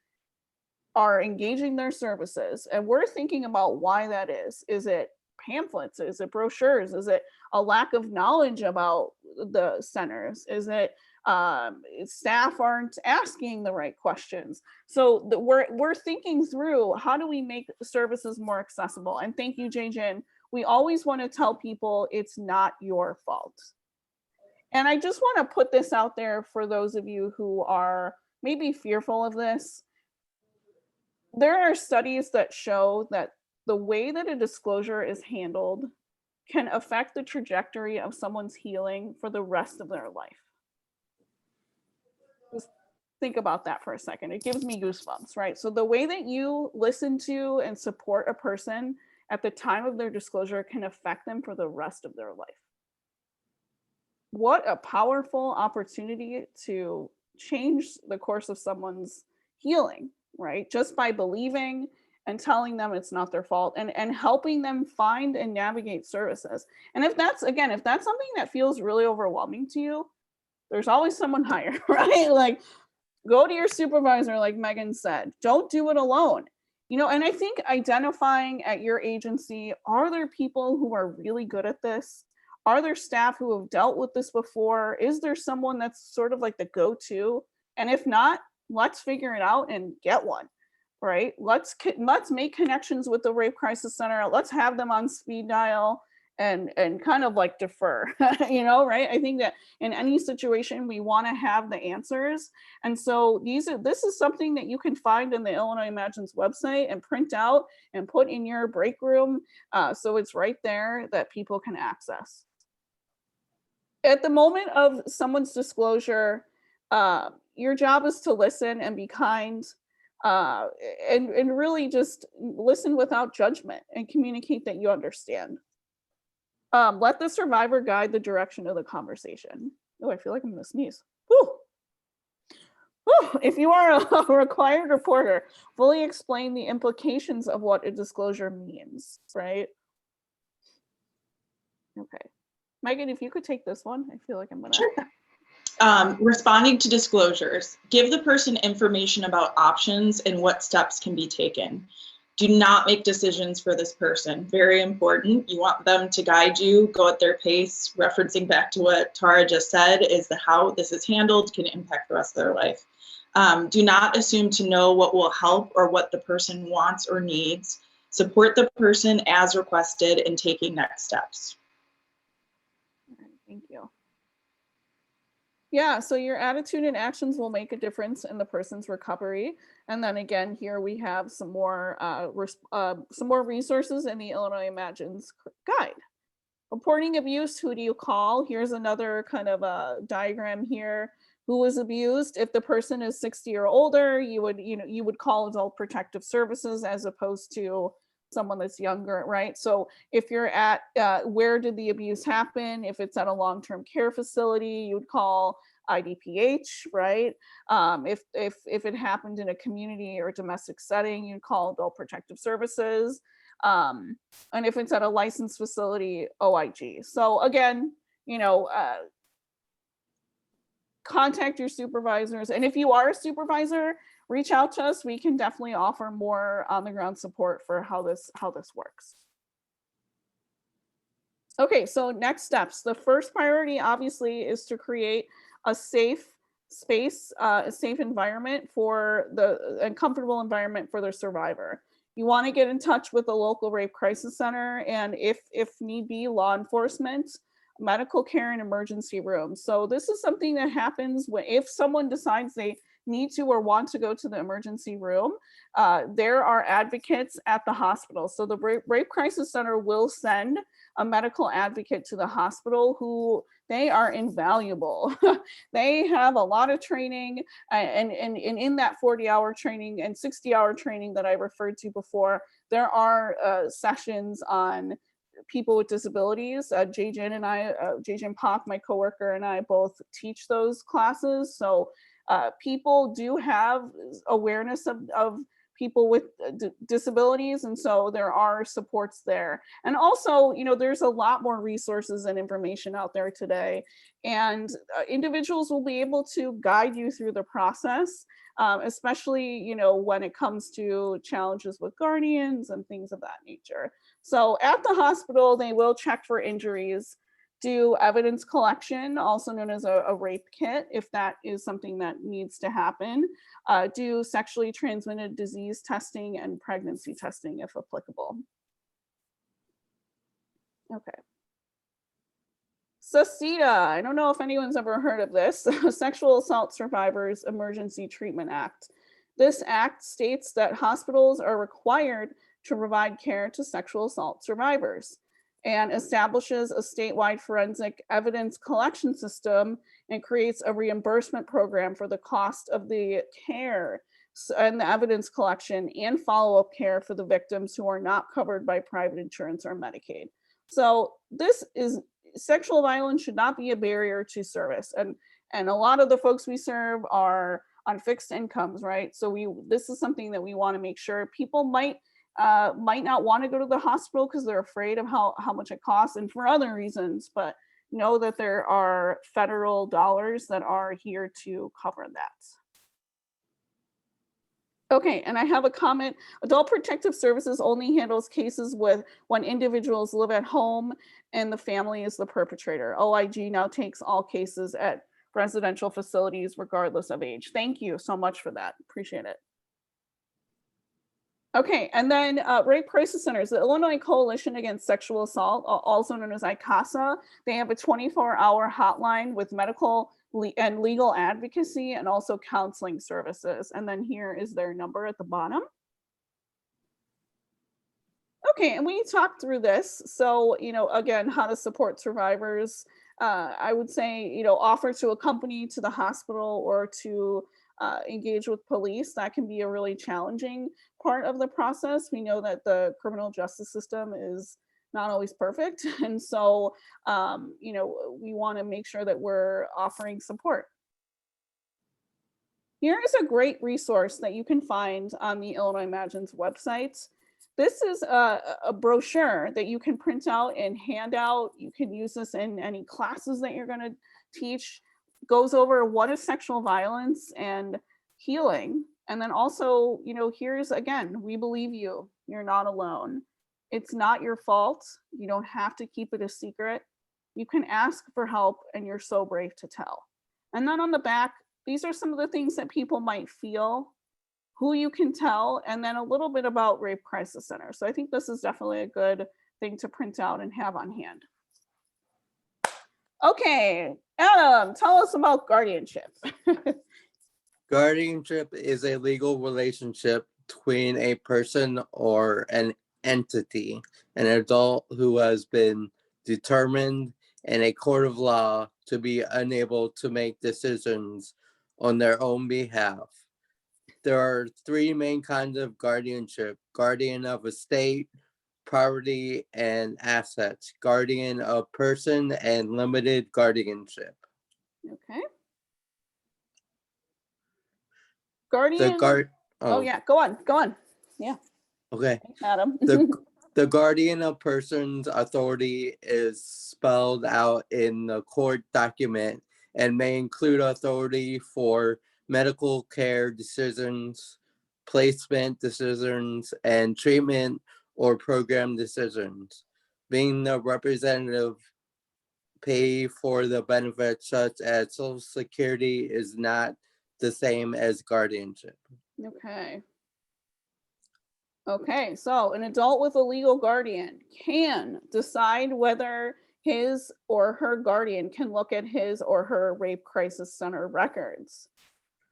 are engaging their services. And we're thinking about why that is. Is it pamphlets? Is it brochures? Is it a lack of knowledge about the centers? Is it staff aren't asking the right questions? So we're thinking through, how do we make services more accessible? And thank you, Jay-Jin. We always want to tell people it's not your fault. And I just want to put this out there for those of you who are maybe fearful of this. There are studies that show that the way that a disclosure is handled can affect the trajectory of someone's healing for the rest of their life. Just think about that for a second. It gives me goosebumps, right? So the way that you listen to and support a person at the time of their disclosure can affect them for the rest of their life. What a powerful opportunity to change the course of someone's healing, right? Just by believing and telling them it's not their fault, and helping them find and navigate services. And if that's something that feels really overwhelming to you, there's always someone higher, right? Like, go to your supervisor, like Megan said. Don't do it alone. And I think identifying at your agency, are there people who are really good at this? Are there staff who have dealt with this before? Is there someone that's sort of like the go-to? And if not, let's figure it out and get one, right? Let's make connections with the Rape Crisis Center. Let's have them on speed dial and kind of like defer, right? I think that in any situation, we want to have the answers. And so this is something that you can find in the Illinois Imagines website and print out and put in your break room. So it's right there that people can access. At the moment of someone's disclosure, your job is to listen and be kind, and really just listen without judgment and communicate that you understand. Let the survivor guide the direction of the conversation. Oh, I feel like I'm gonna sneeze. Whew. Whew. If you are a required reporter, fully explain the implications of what a disclosure means, right? Okay. Megan, if you could take this one, I feel like I'm gonna. Sure. Responding to disclosures. Give the person information about options and what steps can be taken. Do not make decisions for this person. Very important. You want them to guide you, go at their pace. Referencing back to what Tara just said, is the how this is handled can impact the rest of their life. Do not assume to know what will help or what the person wants or needs. Support the person as requested in taking next steps. Thank you. Yeah, so your attitude and actions will make a difference in the person's recovery. And then again, here we have some more resources in the Illinois Imagines guide. Reporting abuse, who do you call? Here's another kind of a diagram here. Who was abused? If the person is 60 or older, you would call Adult Protective Services as opposed to someone that's younger, right? So if you're at where did the abuse happen? If it's at a long-term care facility, you would call IDPH, right? If it happened in a community or domestic setting, you'd call Adult Protective Services. And if it's at a licensed facility, OIG. So again, contact your supervisors. And if you are a supervisor, reach out to us. We can definitely offer more on the ground support for how this works. Okay, so next steps. The first priority obviously is to create a safe space, a safe environment a comfortable environment for the survivor. You want to get in touch with the local rape crisis center, and if need be, law enforcement, medical care, and emergency rooms. So this is something that happens if someone decides they need to or want to go to the emergency room, there are advocates at the hospital. So the Rape Crisis Center will send a medical advocate to the hospital who they are invaluable. They have a lot of training, and in that 40-hour training and 60-hour training that I referred to before, there are sessions on people with disabilities. Jayjin Pak, my coworker, and I both teach those classes. So people do have awareness of people with disabilities, and so there are supports there. And also, there's a lot more resources and information out there today, and individuals will be able to guide you through the process, especially when it comes to challenges with guardians and things of that nature. So at the hospital, they will check for injuries, do evidence collection, also known as a rape kit, if that is something that needs to happen, do sexually transmitted disease testing and pregnancy testing if applicable. Okay. SACETA, I don't know if anyone's ever heard of this, Sexual Assault Survivors Emergency Treatment Act. This act states that hospitals are required to provide care to sexual assault survivors, and establishes a statewide forensic evidence collection system and creates a reimbursement program for the cost of the care and the evidence collection and follow-up care for the victims who are not covered by private insurance or Medicaid. So sexual violence should not be a barrier to service. And a lot of the folks we serve are on fixed incomes, right? So this is something that we want to make sure people might not want to go to the hospital because they're afraid of how much it costs and for other reasons, but know that there are federal dollars that are here to cover that. Okay, and I have a comment. Adult Protective Services only handles cases when individuals live at home and the family is the perpetrator. OIG now takes all cases at residential facilities regardless of age. Thank you so much for that. Appreciate it. Okay, and then Rape Crisis Centers, the Illinois Coalition Against Sexual Assault, also known as ICASA, they have a 24-hour hotline with medical and legal advocacy and also counseling services. And then here is their number at the bottom. Okay, and we talked through this. So, again, how to support survivors. I would say, offer to accompany to the hospital or to engage with police. That can be a really challenging part of the process. We know that the criminal justice system is not always perfect. And so, we want to make sure that we're offering support. Here is a great resource that you can find on the Illinois Imagines website. This is a brochure that you can print out and hand out. You can use this in any classes that you're going to teach. Goes over what is sexual violence and healing. And then also, here's again, we believe you. You're not alone. It's not your fault. You don't have to keep it a secret. You can ask for help and you're so brave to tell. And then on the back, these are some of the things that people might feel, who you can tell, and then a little bit about Rape Crisis Center. So I think this is definitely a good thing to print out and have on hand. Okay, Adam, tell us about guardianship. Guardianship is a legal relationship between a person or an entity, an adult who has been determined in a court of law to be unable to make decisions on their own behalf. There are three main kinds of guardianship: guardian of estate, property, and assets, guardian of person, and limited guardianship. Okay. Guardian. Oh yeah, go on. Yeah. Okay. Thanks, Adam. The guardian of person's authority is spelled out in the court document and may include authority for medical care decisions, placement decisions, and treatment or program decisions. Being the representative pay for the benefits such as Social Security is not the same as guardianship. Okay, so an adult with a legal guardian can decide whether his or her guardian can look at his or her Rape Crisis Center records.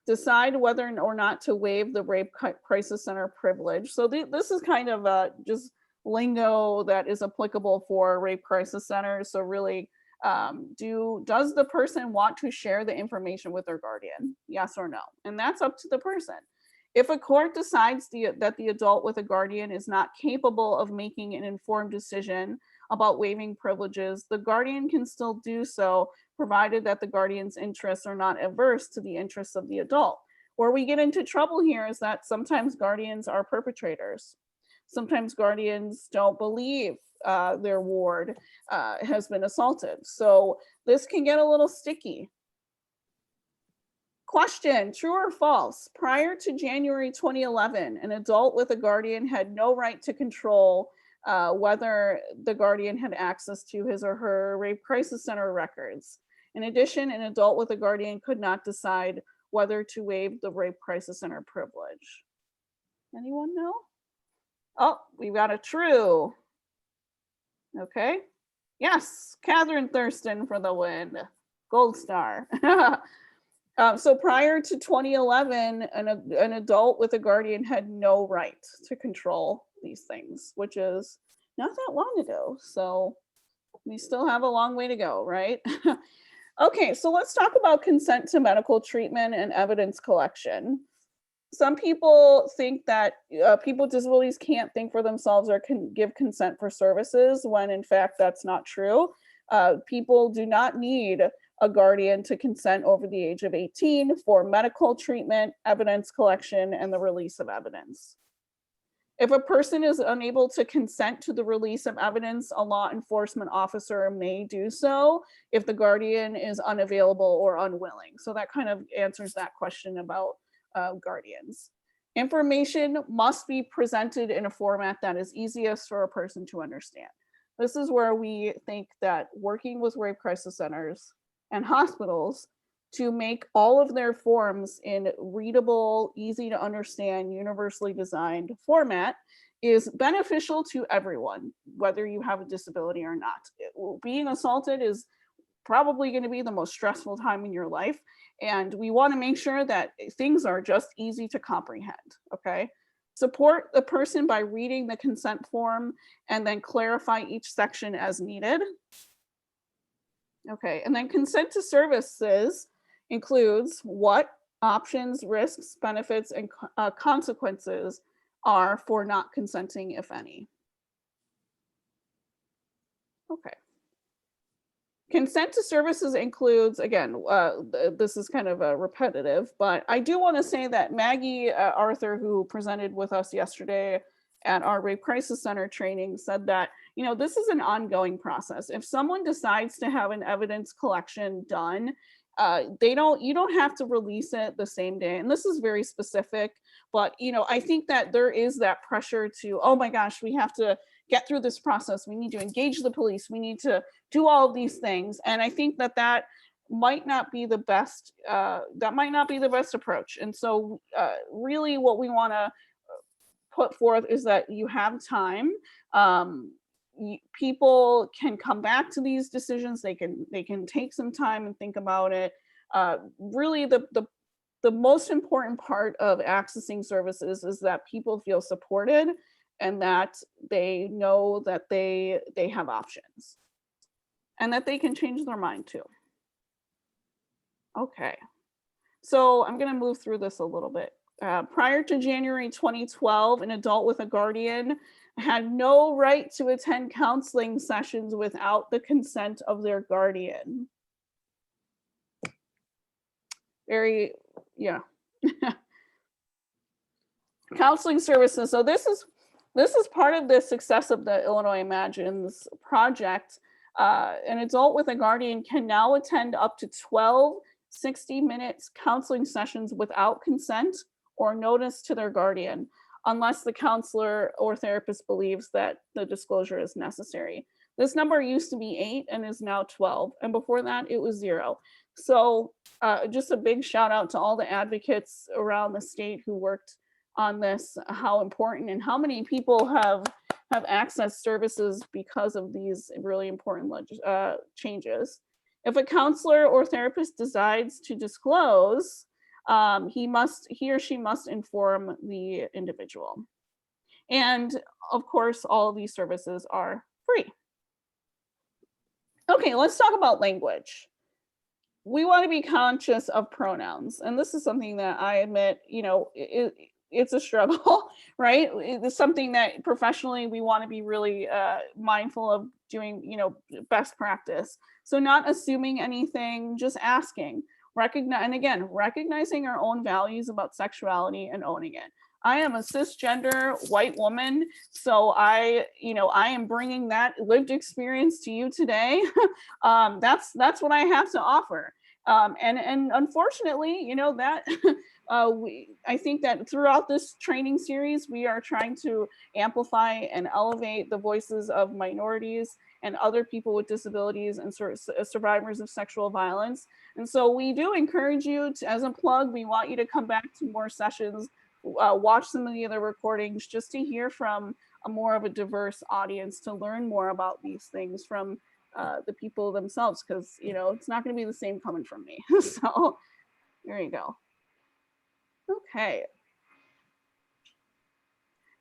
decide whether or not to waive the rape crisis center privilege. So this is kind of just lingo that is applicable for rape crisis centers. So really, does the person want to share the information with their guardian? Yes or no? And that's up to the person. If a court decides that the adult with a guardian is not capable of making an informed decision about waiving privileges, the guardian can still do so, provided that the guardian's interests are not adverse to the interests of the adult. Where we get into trouble here is that sometimes guardians are perpetrators. Sometimes guardians don't believe their ward has been assaulted. So this can get a little sticky. Question, true or false? Prior to January 2011, an adult with a guardian had no right to control whether the guardian had access to his or her rape crisis center records. In addition, an adult with a guardian could not decide whether to waive the rape crisis center privilege. Anyone know? Oh, we've got a true. Okay. Yes, Catherine Thurston for the win. Gold star. So prior to 2011, an adult with a guardian had no right to control these things, which is not that long ago. So we still have a long way to go, right? Okay, so let's talk about consent to medical treatment and evidence collection. Some people think that people with disabilities can't think for themselves or can give consent for services, when in fact that's not true. People do not need a guardian to consent over the age of 18 for medical treatment, evidence collection, and the release of evidence. If a person is unable to consent to the release of evidence, a law enforcement officer may do so if the guardian is unavailable or unwilling. So that kind of answers that question about guardians. Information must be presented in a format that is easiest for a person to understand. This is where we think that working with rape crisis centers and hospitals to make all of their forms in readable, easy to understand, universally designed format is beneficial to everyone, whether you have a disability or not. Being assaulted is probably going to be the most stressful time in your life, and we want to make sure that things are just easy to comprehend, okay? Support the person by reading the consent form and then clarify each section as needed. Okay, and then consent to services includes what options, risks, benefits, and consequences are for not consenting, if any. Okay. Consent to services includes, again, this is kind of repetitive, but I do want to say that Maggie Arthur, who presented with us yesterday at our Rape Crisis Center training, said that, you know, this is an ongoing process. If someone decides to have an evidence collection done, you don't have to release it the same day. And this is very specific, but, you know, I think that there is that pressure to, oh my gosh, we have to get through this process. We need to engage the police. We need to do all of these things. And I think that that might not be the best, approach. And so really what we want to put forth is that you have time. People can come back to these decisions. They can take some time and think about it. Really, the most important part of accessing services is that people feel supported and that they know that they have options and that they can change their mind too. Okay, so I'm going to move through this a little bit. Prior to January 2012, an adult with a guardian had no right to attend counseling sessions without the consent of their guardian. Very, yeah. Counseling services. So this is part of the success of the Illinois Imagines project. An adult with a guardian can now attend up to 12 60-minute counseling sessions without consent or notice to their guardian, unless the counselor or therapist believes that the disclosure is necessary. This number used to be 8 and is now 12. And before that, it was 0. So just a big shout out to all the advocates around the state who worked on this, how important and how many people have accessed services because of these really important changes. If a counselor or therapist decides to disclose, he or she must inform the individual. And of course, all of these services are free. Okay, let's talk about language. We want to be conscious of pronouns. And this is something that I admit, it's a struggle, right? It's something that professionally we want to be really mindful of doing, best practice. So not assuming anything, just asking. Recognizing our own values about sexuality and owning it. I am a cisgender white woman, so I am bringing that lived experience to you today. That's what I have to offer. And unfortunately, that I think that throughout this training series, we are trying to amplify and elevate the voices of minorities and other people with disabilities and survivors of sexual violence. And so we do encourage you to, as a plug, we want you to come back to more sessions, watch some of the other recordings, just to hear from a more of a diverse audience, to learn more about these things from the people themselves, because it's not going to be the same coming from me. So there you go. Okay.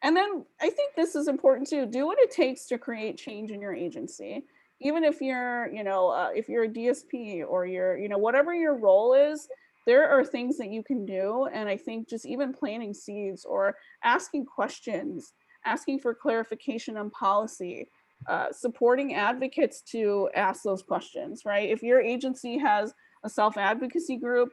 And then I think this is important too. Do what it takes to create change in your agency. Even if you're, if you're a DSP or you're, whatever your role is, there are things that you can do. And I think just even planting seeds or asking questions, asking for clarification on policy, supporting advocates to ask those questions, right? If your agency has a self-advocacy group,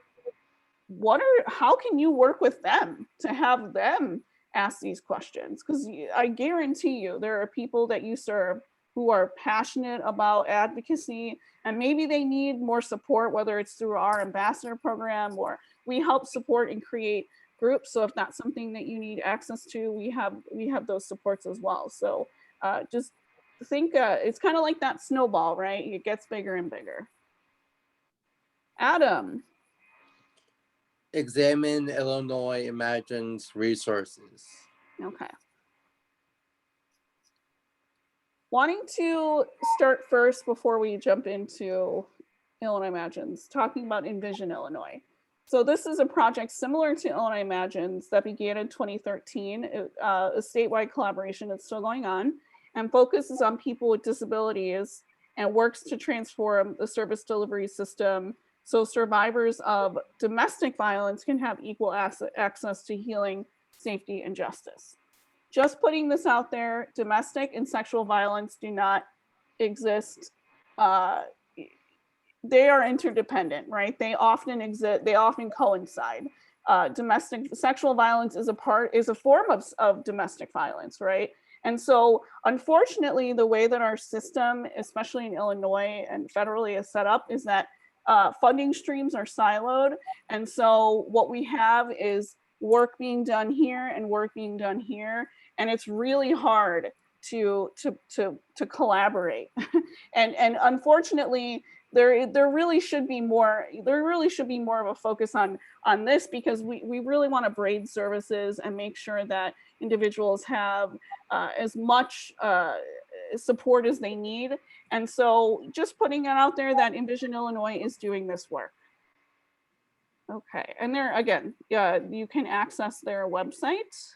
how can you work with them to have them ask these questions? Because I guarantee you there are people that you serve who are passionate about advocacy, and maybe they need more support, whether it's through our ambassador program, or we help support and create groups. So if that's something that you need access to, we have those supports as well. So just think it's kind of like that snowball, right? It gets bigger and bigger. Adam. Examine Illinois Imagines resources. Okay. Wanting to start first before we jump into Illinois Imagines, talking about Envision Illinois. So this is a project similar to Illinois Imagines that began in 2013, a statewide collaboration that's still going on, and focuses on people with disabilities and works to transform the service delivery system so survivors of domestic violence can have equal access to healing, safety, and justice. Just putting this out there, domestic and sexual violence do not exist. They are interdependent, right? They often exist, they often coincide. Domestic sexual violence is a form of domestic violence, right? And so unfortunately, the way that our system, especially in Illinois and federally, is set up is that funding streams are siloed. And so what we have is work being done here and work being done here. And it's really hard to collaborate. and unfortunately, there really should be more of a focus on this, because we really want to braid services and make sure that individuals have as much support as they need. And so just putting it out there that Envision Illinois is doing this work. Okay, and there again, you can access their website.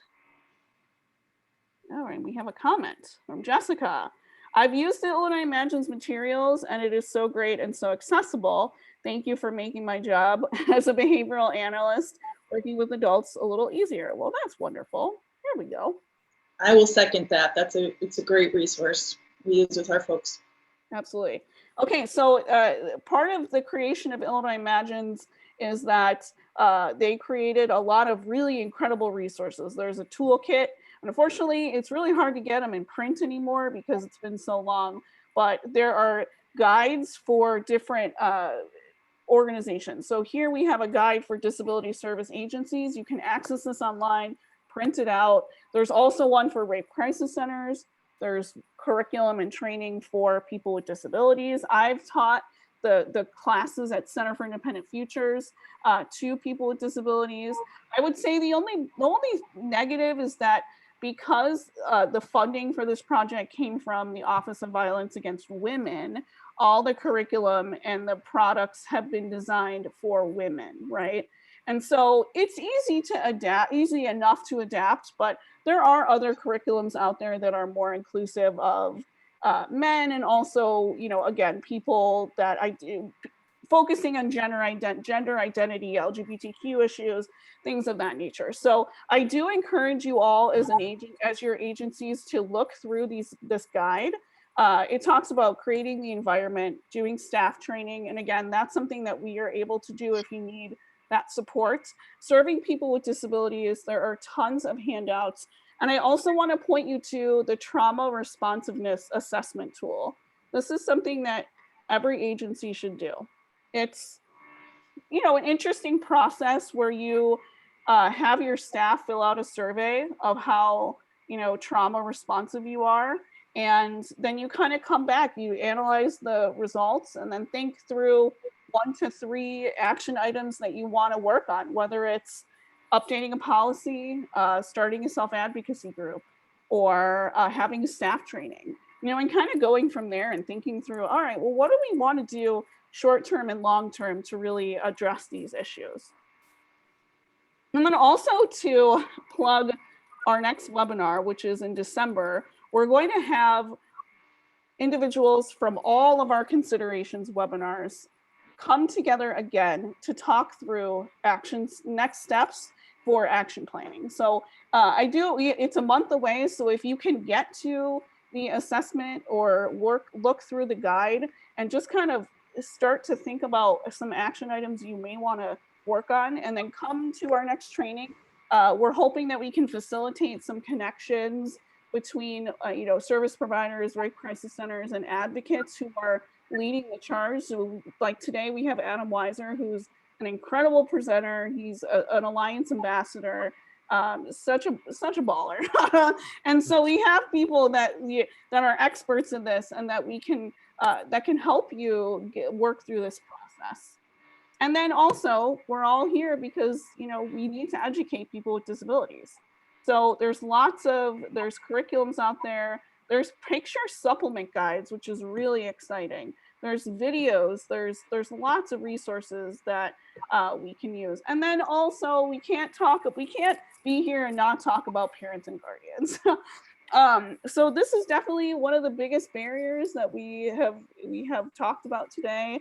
All right, we have a comment from Jessica. I've used the Illinois Imagines materials and it is so great and so accessible. Thank you for making my job as a behavioral analyst working with adults a little easier. Well, that's wonderful. There we go. I will second that. It's a great resource we use with our folks. Absolutely. Okay, so part of the creation of Illinois Imagines is that they created a lot of really incredible resources. There's a toolkit. Unfortunately, it's really hard to get them in print anymore because it's been so long, but there are guides for different organizations. So here we have a guide for disability service agencies. You can access this online, print it out. There's also one for rape crisis centers. There's curriculum and training for people with disabilities. I've taught the classes at Center for Independent Futures to people with disabilities. I would say the only negative is that because the funding for this project came from the Office of Violence Against Women, all the curriculum and the products have been designed for women, right? And so it's easy to adapt, easy enough to adapt, but there are other curriculums out there that are more inclusive of men, and also, you know, again, people that focusing on gender identity, LGBTQ issues, things of that nature. So I do encourage you all as your agencies to look through this guide. It talks about creating the environment, doing staff training, and again, that's something that we are able to do if you need that support. Serving people with disabilities, there are tons of handouts. And I also want to point you to the trauma responsiveness assessment tool. This is something that every agency should do. It's, you know, an interesting process where you have your staff fill out a survey of how, you know, trauma responsive you are. And then you kind of come back, you analyze the results, and then think through 1 to 3 action items that you want to work on, whether it's updating a policy, starting a self-advocacy group, or having staff training, you know, and kind of going from there and thinking through, all right, well, what do we want to do short-term and long-term to really address these issues? And then also to plug our next webinar, which is in December, we're going to have individuals from all of our considerations webinars come together again to talk through actions, next steps for action planning. So it's a month away. So if you can get to the assessment or look through the guide and just kind of start to think about some action items you may want to work on, and then come to our next training. We're hoping that we can facilitate some connections between you know, service providers, rape crisis centers, and advocates who are leading the charge. So like today we have Adam Weiser, who's an incredible presenter. He's an Alliance ambassador, such a baller. And so we have people that are experts in this, and that we can that can help you work through this process. And then also, we're all here because, you know, we need to educate people with disabilities. So there's curriculums out there. There's picture supplement guides, which is really exciting. There's videos, there's lots of resources that we can use. And then also, we can't be here and not talk about parents and guardians. So this is definitely one of the biggest barriers that we have talked about today.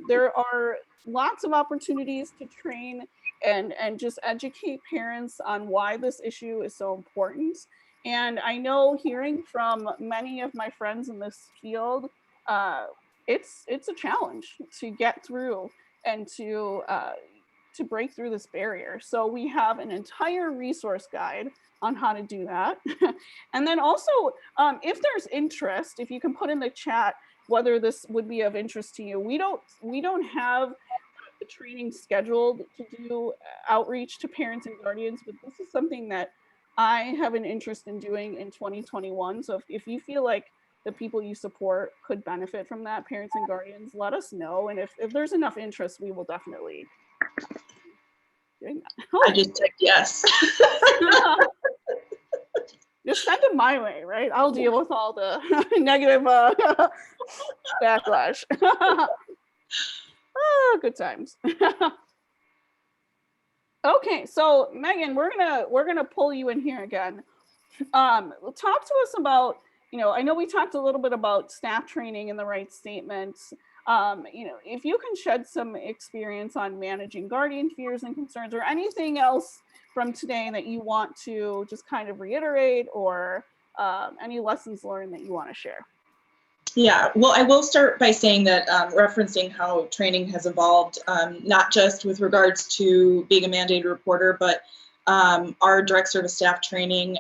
There are lots of opportunities to train and just educate parents on why this issue is so important. And I know, hearing from many of my friends in this field, it's a challenge to get through and to break through this barrier. So we have an entire resource guide on how to do that. And then also, if there's interest, if you can put in the chat whether this would be of interest to you. We don't have the training scheduled to do outreach to parents and guardians, but this is something that I have an interest in doing in 2021. So if you feel like the people you support could benefit from that, parents and guardians, let us know. And if there's enough interest, we will definitely be doing that. I just typed yes. Just send it my way, right? I'll deal with all the negative backlash. Oh, good times. Okay, so Megan, we're gonna pull you in here again. Talk to us about, I know we talked a little bit about staff training and the right statements. If you can shed some experience on managing guardian fears and concerns, or anything else from today that you want to just kind of reiterate, or any lessons learned that you want to share. Yeah, well, I will start by saying that referencing how training has evolved, not just with regards to being a mandated reporter, but our direct service staff training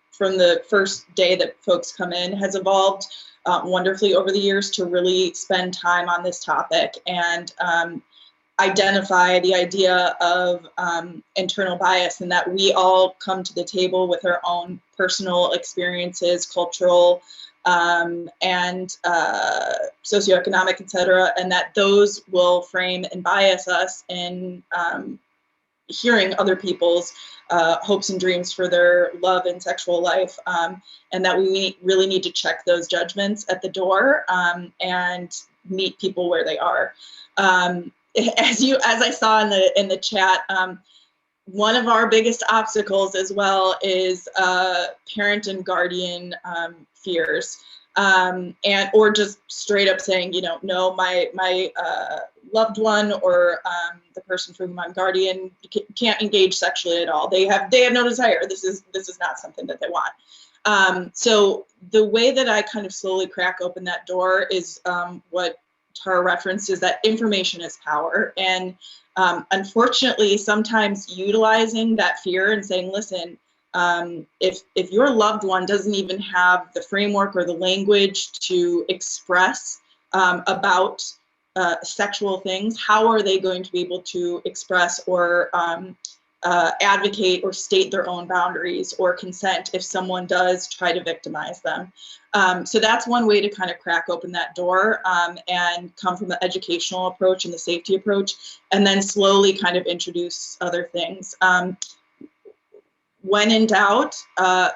from the first day that folks come in has evolved wonderfully over the years to really spend time on this topic and identify the idea of internal bias, and that we all come to the table with our own personal experiences, cultural and socioeconomic, et cetera, and that those will frame and bias us in hearing other people's hopes and dreams for their love and sexual life, and that we really need to check those judgments at the door and meet people where they are. as I saw in the chat, one of our biggest obstacles as well is parent and guardian fears, and or just straight up saying, you know, no, my loved one or the person for whom I'm guardian can't engage sexually at all. They have no desire. This is not something that they want. So the way that I kind of slowly crack open that door is what Tara referenced, is that information is power. And unfortunately, sometimes utilizing that fear and saying, listen, if your loved one doesn't even have the framework or the language to express about sexual things, how are they going to be able to express or advocate or state their own boundaries or consent if someone does try to victimize them? So that's one way to kind of crack open that door and come from the educational approach and the safety approach, and then slowly kind of introduce other things. When in doubt,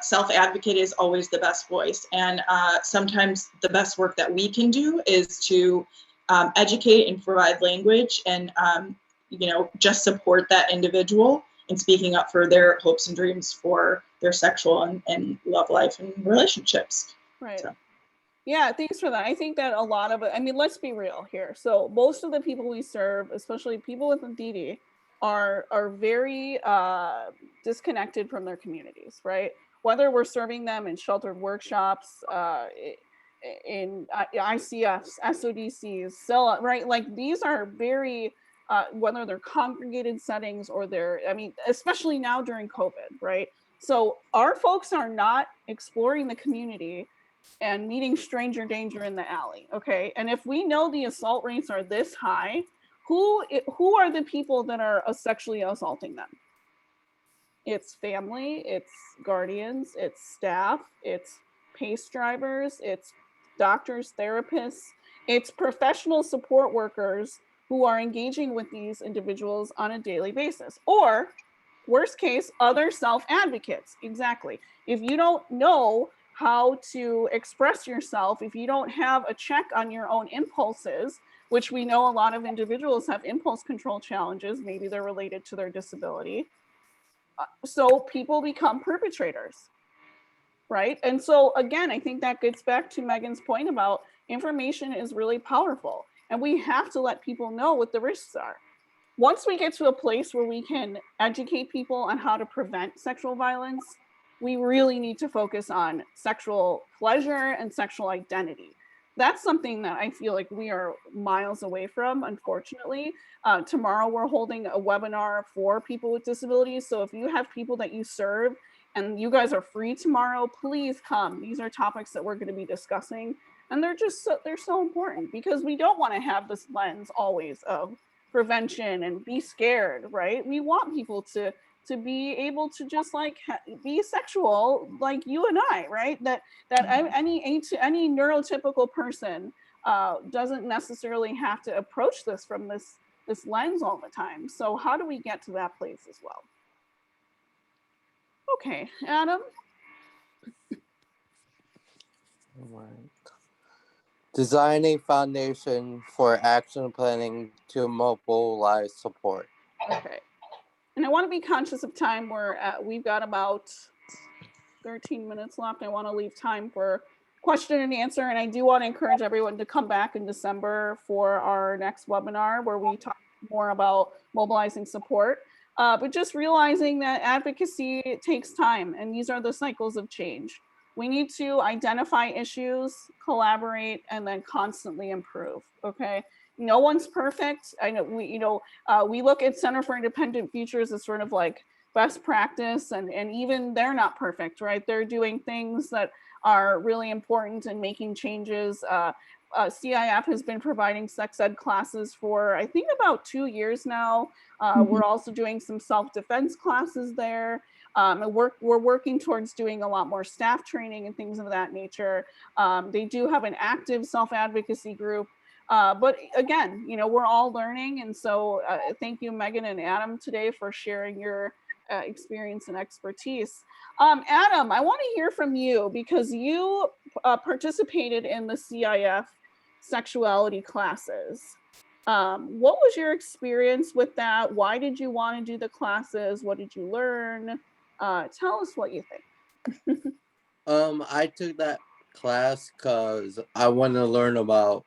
self-advocate is always the best voice. And sometimes the best work that we can do is to educate and provide language and, you know, just support that individual in speaking up for their hopes and dreams for their sexual and love life and relationships. Right. So. Yeah, thanks for that. I think that a lot of it, I mean, let's be real here. So most of the people we serve, especially people with DD, are very disconnected from their communities, right? Whether we're serving them in sheltered workshops, in ICFs, SODCs, right? Like these are very, whether they're congregated settings or they're, I mean, especially now during COVID, right? So our folks are not exploring the community and meeting stranger danger in the alley, okay? And if we know the assault rates are this high, who are the people that are sexually assaulting them? It's family, it's guardians, it's staff, it's PACE drivers, it's doctors, therapists, it's professional support workers who are engaging with these individuals on a daily basis. Or worst case, other self-advocates. Exactly. If you don't know how to express yourself, if you don't have a check on your own impulses, which we know a lot of individuals have impulse control challenges, maybe they're related to their disability. So people become perpetrators, right? And so again, I think that gets back to Megan's point about information is really powerful, and we have to let people know what the risks are. Once we get to a place where we can educate people on how to prevent sexual violence, we really need to focus on sexual pleasure and sexual identity. That's something that I feel like we are miles away from, unfortunately. Tomorrow we're holding a webinar for people with disabilities. So if you have people that you serve and you guys are free tomorrow, please come. These are topics that we're going to be discussing. And they're just they're so important, because we don't want to have this lens always of prevention and be scared, right? We want people to be able to just like be sexual like you and I, right? That any neurotypical person doesn't necessarily have to approach this from this lens all the time. So how do we get to that place as well? Okay, Adam. All right. Design a foundation for action planning to mobilize support. Okay. And I want to be conscious of time. We've got about 13 minutes left. I want to leave time for question and answer. And I do want to encourage everyone to come back in December for our next webinar, where we talk more about mobilizing support. But just realizing that advocacy takes time, and these are the cycles of change. We need to identify issues, collaborate, and then constantly improve, okay? No one's perfect. I know we look at Center for Independent Futures as sort of like best practice, and even they're not perfect, right? They're doing things that are really important and making changes. CIF has been providing sex ed classes for, I think, about 2 years now. We're also doing some self-defense classes there. And we're working towards doing a lot more staff training and things of that nature. They do have an active self-advocacy group. But again, we're all learning. And so thank you, Megan and Adam, today for sharing your experience and expertise. Adam, I want to hear from you, because you participated in the CIF sexuality classes. What was your experience with that? Why did you want to do the classes? What did you learn? Tell us what you think. I took that class because I want to learn about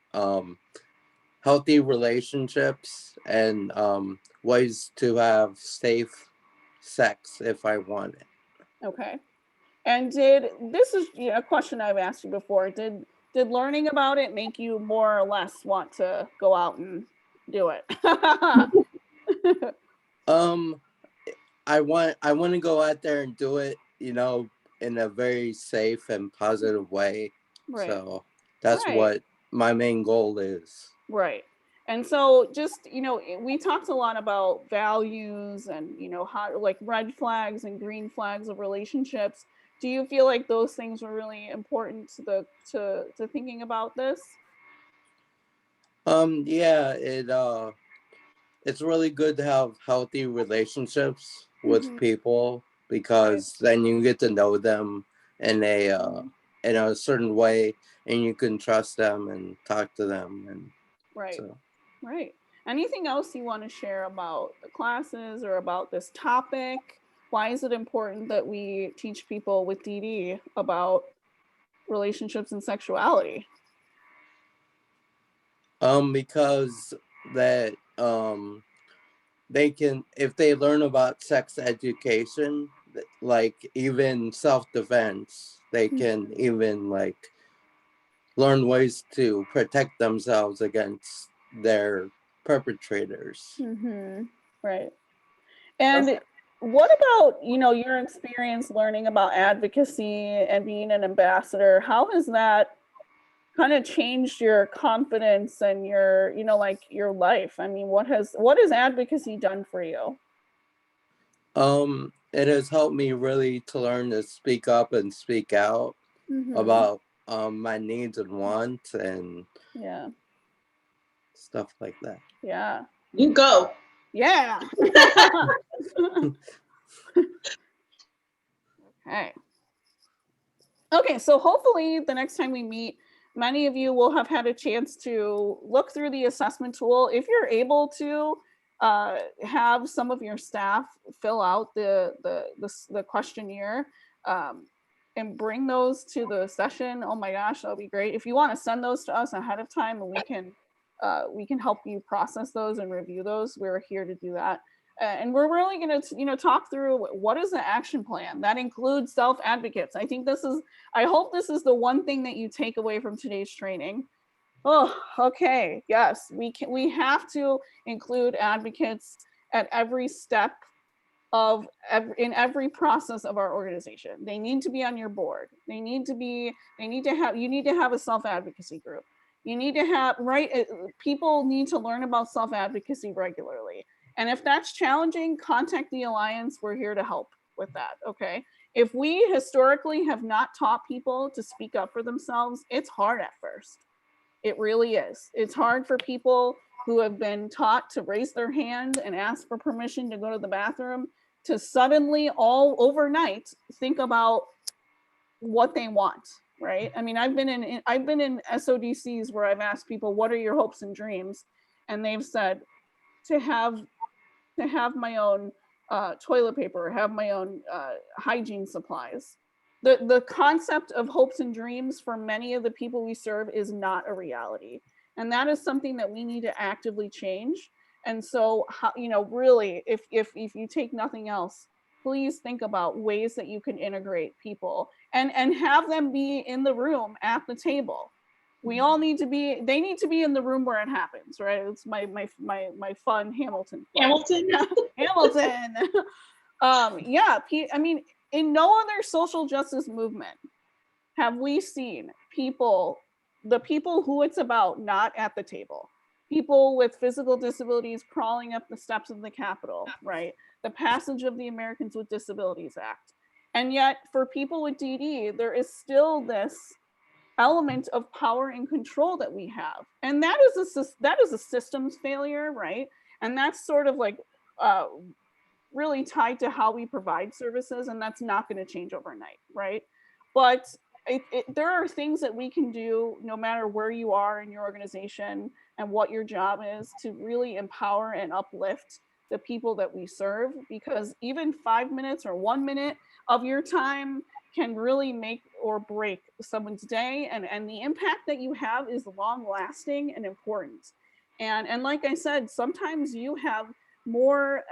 healthy relationships and ways to have safe sex if I want it. Okay. And this is a question I've asked you before. Did learning about it make you more or less want to go out and do it? Um, I want to go out there and do it, in a very safe and positive way. Right. So that's Right. what my main goal is. Right. And so just, we talked a lot about values and, how like red flags and green flags of relationships. Do you feel like those things were really important to thinking about this? Yeah, it's really good to have healthy relationships with Mhm. people Right. because then you get to know them in a Mhm. in a certain way, and you can trust them and talk to them, and Right. so. Right. Anything else you want to share about the classes or about this topic? Why is it important that we teach people with DD about relationships and sexuality? Because that they can, if they learn about sex education, like even self-defense, they can even like learn ways to protect themselves against their perpetrators. Mm-hmm. Right. And what about, your experience learning about advocacy and being an ambassador? How has that kind of changed your confidence and your, like your life? I mean, what has advocacy done for you? It has helped me really to learn to speak up and speak out Mm-hmm. about my needs and wants and Yeah. stuff like that. Yeah. You go. Yeah. Okay. Okay, so hopefully the next time we meet, many of you will have had a chance to look through the assessment tool. If you're able to have some of your staff fill out the questionnaire and bring those to the session, oh my gosh, that'll be great. If you want to send those to us ahead of time, and we can help you process those and review those. We're here to do that. And we're really going to talk through what is the action plan that includes self-advocates. I hope this is the one thing that you take away from today's training. Oh, okay. Yes, we have to include advocates at every step in every process of our organization. They need to be on your board. You need to have a self-advocacy group. You need to have, people need to learn about self-advocacy regularly. And if that's challenging, contact the Alliance. We're here to help with that, okay? If we historically have not taught people to speak up for themselves, it's hard at first. It really is. It's hard for people who have been taught to raise their hand and ask for permission to go to the bathroom to suddenly all overnight think about what they want, right? I mean, I've been in SODCs where I've asked people, what are your hopes and dreams? And they've said to have my own toilet paper, have my own hygiene supplies. The concept of hopes and dreams for many of the people we serve is not a reality. And that is something that we need to actively change. And so, really, if you take nothing else, please think about ways that you can integrate people and have them be in the room at the table. They need to be in the room where it happens, right? It's my fun Hamilton play. Hamilton. Hamilton. Yeah, I mean, in no other social justice movement have we seen the people who it's about not at the table. People with physical disabilities crawling up the steps of the Capitol, right? The passage of the Americans with Disabilities Act. And yet, for people with DD, there is still this element of power and control that we have, and that is a systems failure, right? And that's sort of like really tied to how we provide services, and that's not going to change overnight, right? But there are things that we can do no matter where you are in your organization and what your job is to really empower and uplift the people that we serve, because even 5 minutes or 1 minute of your time can really make or break someone's day, and the impact that you have is long lasting and important. And like I said, sometimes you have more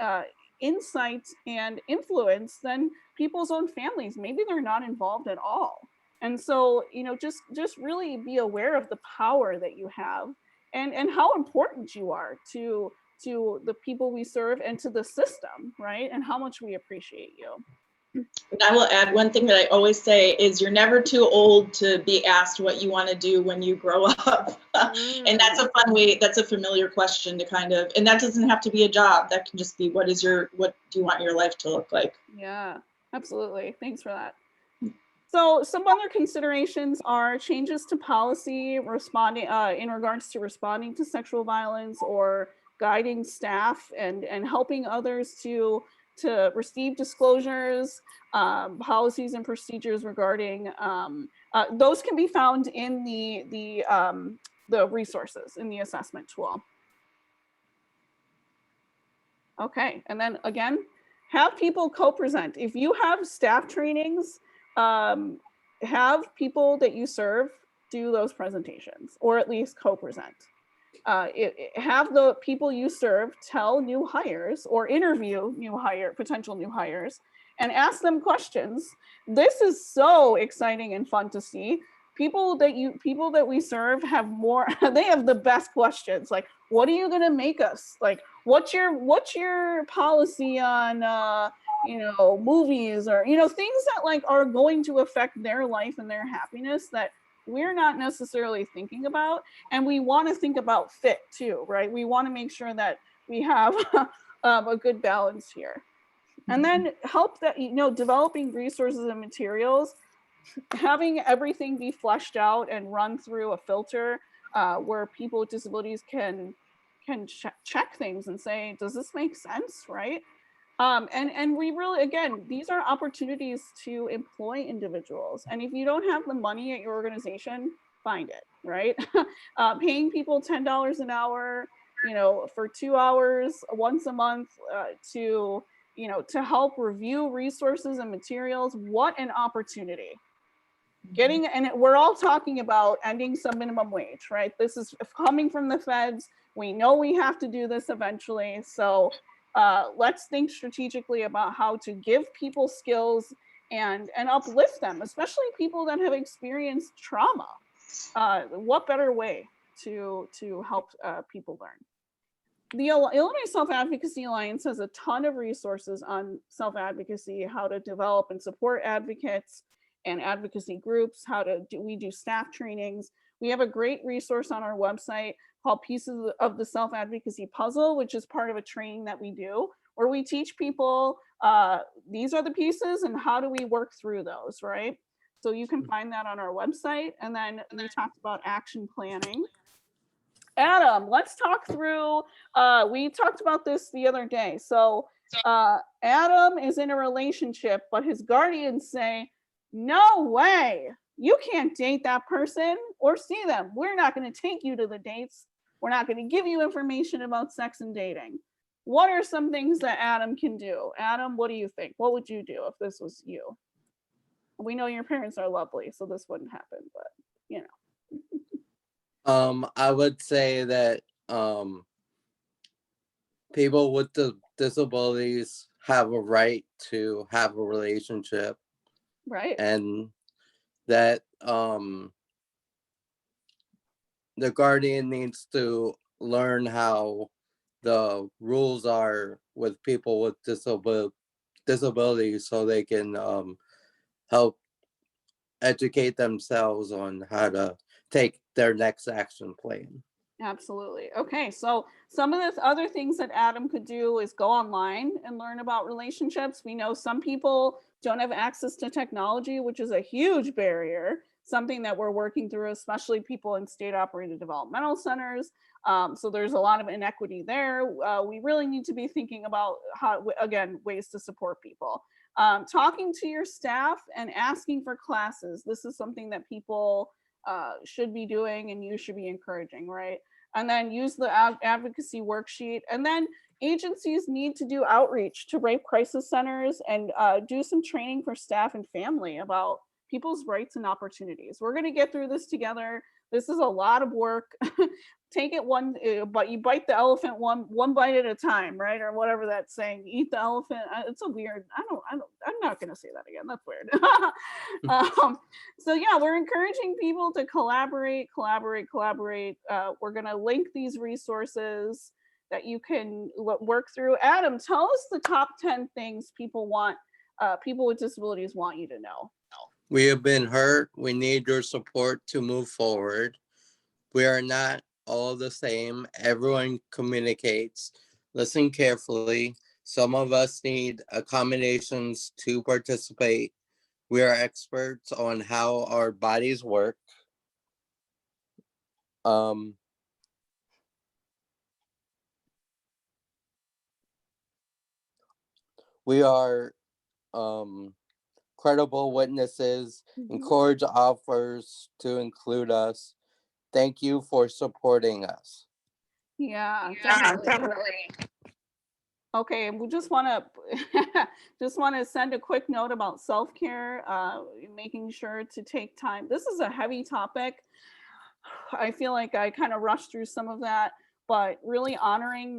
insight and influence than people's own families. Maybe they're not involved at all. And so, just really be aware of the power that you have, and how important you are to the people we serve and to the system, right? And how much we appreciate you. And I will add one thing that I always say is you're never too old to be asked what you want to do when you grow up. And that's a fun way, that's a familiar question to kind of, and that doesn't have to be a job. That can just be, what do you want your life to look like? Yeah, absolutely. Thanks for that. So some other considerations are changes to policy responding in regards to responding to sexual violence, or guiding staff and helping others to receive disclosures, policies and procedures regarding those can be found in the resources in the assessment tool. Okay, and then again, have people co-present. If you have staff trainings, have people that you serve do those presentations, or at least co-present. Have the people you serve tell new hires or interview potential new hires, and ask them questions. This is so exciting and fun to see. People that we serve have more, they have the best questions. Like, what are you gonna make us? Like, what's your policy on movies, or things that like are going to affect their life and their happiness that we're not necessarily thinking about. And we want to think about fit too, right? We want to make sure that we have a good balance here. And then help that, developing resources and materials, having everything be fleshed out and run through a filter where people with disabilities can check things and say, does this make sense, right? And we really, again, these are opportunities to employ individuals. And if you don't have the money at your organization, find it, right? Paying people $10 an hour, for 2 hours once a month to help review resources and materials. What an opportunity. And we're all talking about ending some minimum wage, right? This is coming from the feds. We know we have to do this eventually. So let's think strategically about how to give people skills and uplift them, especially people that have experienced trauma. What better way to help people learn? The Illinois Self-Advocacy Alliance has a ton of resources on self-advocacy, how to develop and support advocates and advocacy groups, we do staff trainings. We have a great resource on our website called Pieces of the Self-Advocacy Puzzle, which is part of a training that we do, where we teach people, these are the pieces and how do we work through those, right? So you can find that on our website. And then we talked about action planning. Adam, let's talk through, we talked about this the other day. So Adam is in a relationship, but his guardians say, no way, you can't date that person or see them. We're not going to take you to the dates. We're not going to give you information about sex and dating. What are some things that Adam can do? Adam, what do you think? What would you do if this was you? We know your parents are lovely, so this wouldn't happen, but I would say that people with disabilities have a right to have a relationship, right? And that the guardian needs to learn how the rules are with people with disabilities, so they can help educate themselves on how to take their next action plan. Absolutely. Okay, so some of the other things that Adam could do is go online and learn about relationships. We know some people don't have access to technology, which is a huge barrier, something that we're working through, especially people in state-operated developmental centers. So there's a lot of inequity there. We really need to be thinking about how, again, ways to support people. Talking to your staff and asking for classes. This is something that people should be doing and you should be encouraging, right? and then use the advocacy worksheet. And then agencies need to do outreach to rape crisis centers and do some training for staff and family about people's rights and opportunities. We're going to get through this together. This is a lot of work. Take it but you bite the elephant one bite at a time, right? Or whatever that's saying. Eat the elephant. It's a weird. I'm not going to say that again. That's weird. So yeah, we're encouraging people to collaborate. We're going to link these resources that you can work through. Adam, tell us the top 10 things people with disabilities want you to know. We have been hurt. We need your support to move forward. We are not all the same. Everyone communicates. Listen carefully. Some of us need accommodations to participate. We are experts on how our bodies work. We are credible witnesses. Encourage offers to include us. Thank you for supporting us. Yeah, definitely. Okay, we just want to send a quick note about self-care, making sure to take time. This is a heavy topic. I feel like I kind of rushed through some of that, but really honoring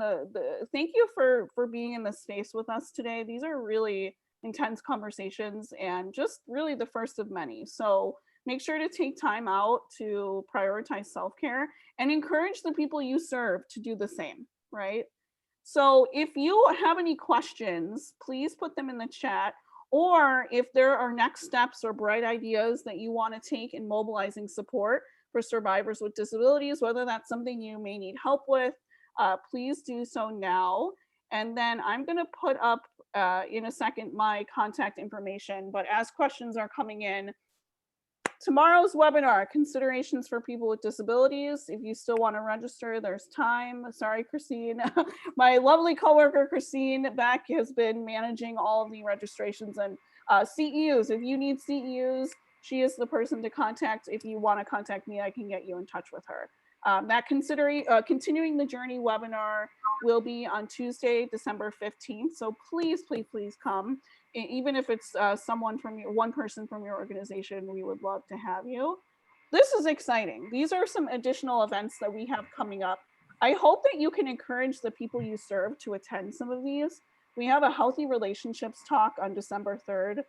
thank you for being in this space with us today. These are really intense conversations and just really the first of many. So make sure to take time out to prioritize self-care and encourage the people you serve to do the same, right? So if you have any questions, please put them in the chat. Or if there are next steps or bright ideas that you want to take in mobilizing support for survivors with disabilities, whether that's something you may need help with, please do so now. And then I'm going to put up in a second my contact information. But as questions are coming in, tomorrow's webinar, considerations for people with disabilities. If you still want to register, there's time. Sorry, Christine. My lovely coworker, Christine Beck, has been managing all of the registrations and CEUs. If you need CEUs, she is the person to contact. If you want to contact me, I can get you in touch with her. That Continuing the Journey webinar will be on Tuesday, December 15th. So please, please, please come. Even if it's one person from your organization, we would love to have you. This is exciting. These are some additional events that we have coming up. I hope that you can encourage the people you serve to attend some of these. We have a Healthy Relationships talk on December 3rd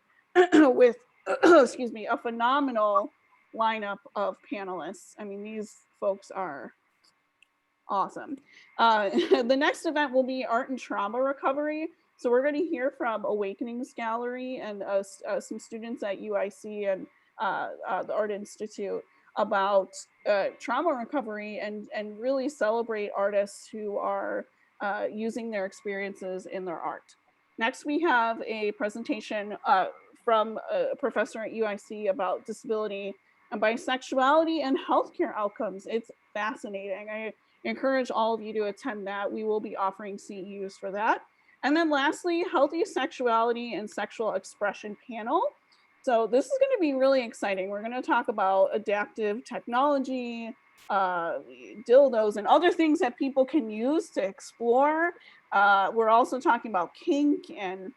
with, excuse me, a phenomenal lineup of panelists. I mean, these folks are awesome. The next event will be Art and Trauma Recovery. So we're going to hear from Awakenings Gallery and some students at UIC and the Art Institute about trauma recovery and really celebrate artists who are using their experiences in their art. Next, we have a presentation from a professor at UIC about disability and bisexuality and healthcare outcomes. It's fascinating. I encourage all of you to attend that. We will be offering CEUs for that. And then lastly, Healthy Sexuality and Sexual Expression panel. So this is going to be really exciting. We're going to talk about adaptive technology, dildos, and other things that people can use to explore. We're also talking about kink and,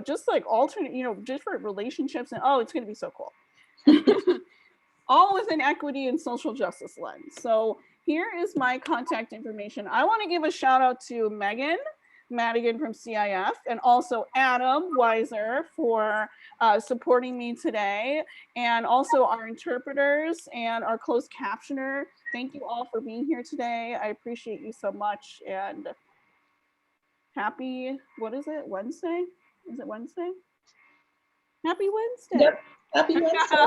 just like alternate, different relationships. And oh, it's going to be so cool. All with an equity and social justice lens. So here is my contact information. I want to give a shout out to Megan Madigan from CIF and also Adam Weiser for supporting me today, and also our interpreters and our closed captioner. Thank you all for being here today. I appreciate you so much, and happy, what is it, Wednesday? Is it Wednesday? Happy Wednesday. Yep. Happy Wednesday.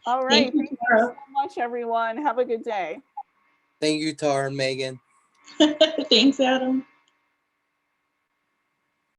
All right. Thank Thank you so much, everyone. Have a good day. Thank you, Tara and Megan. Thanks, Adam.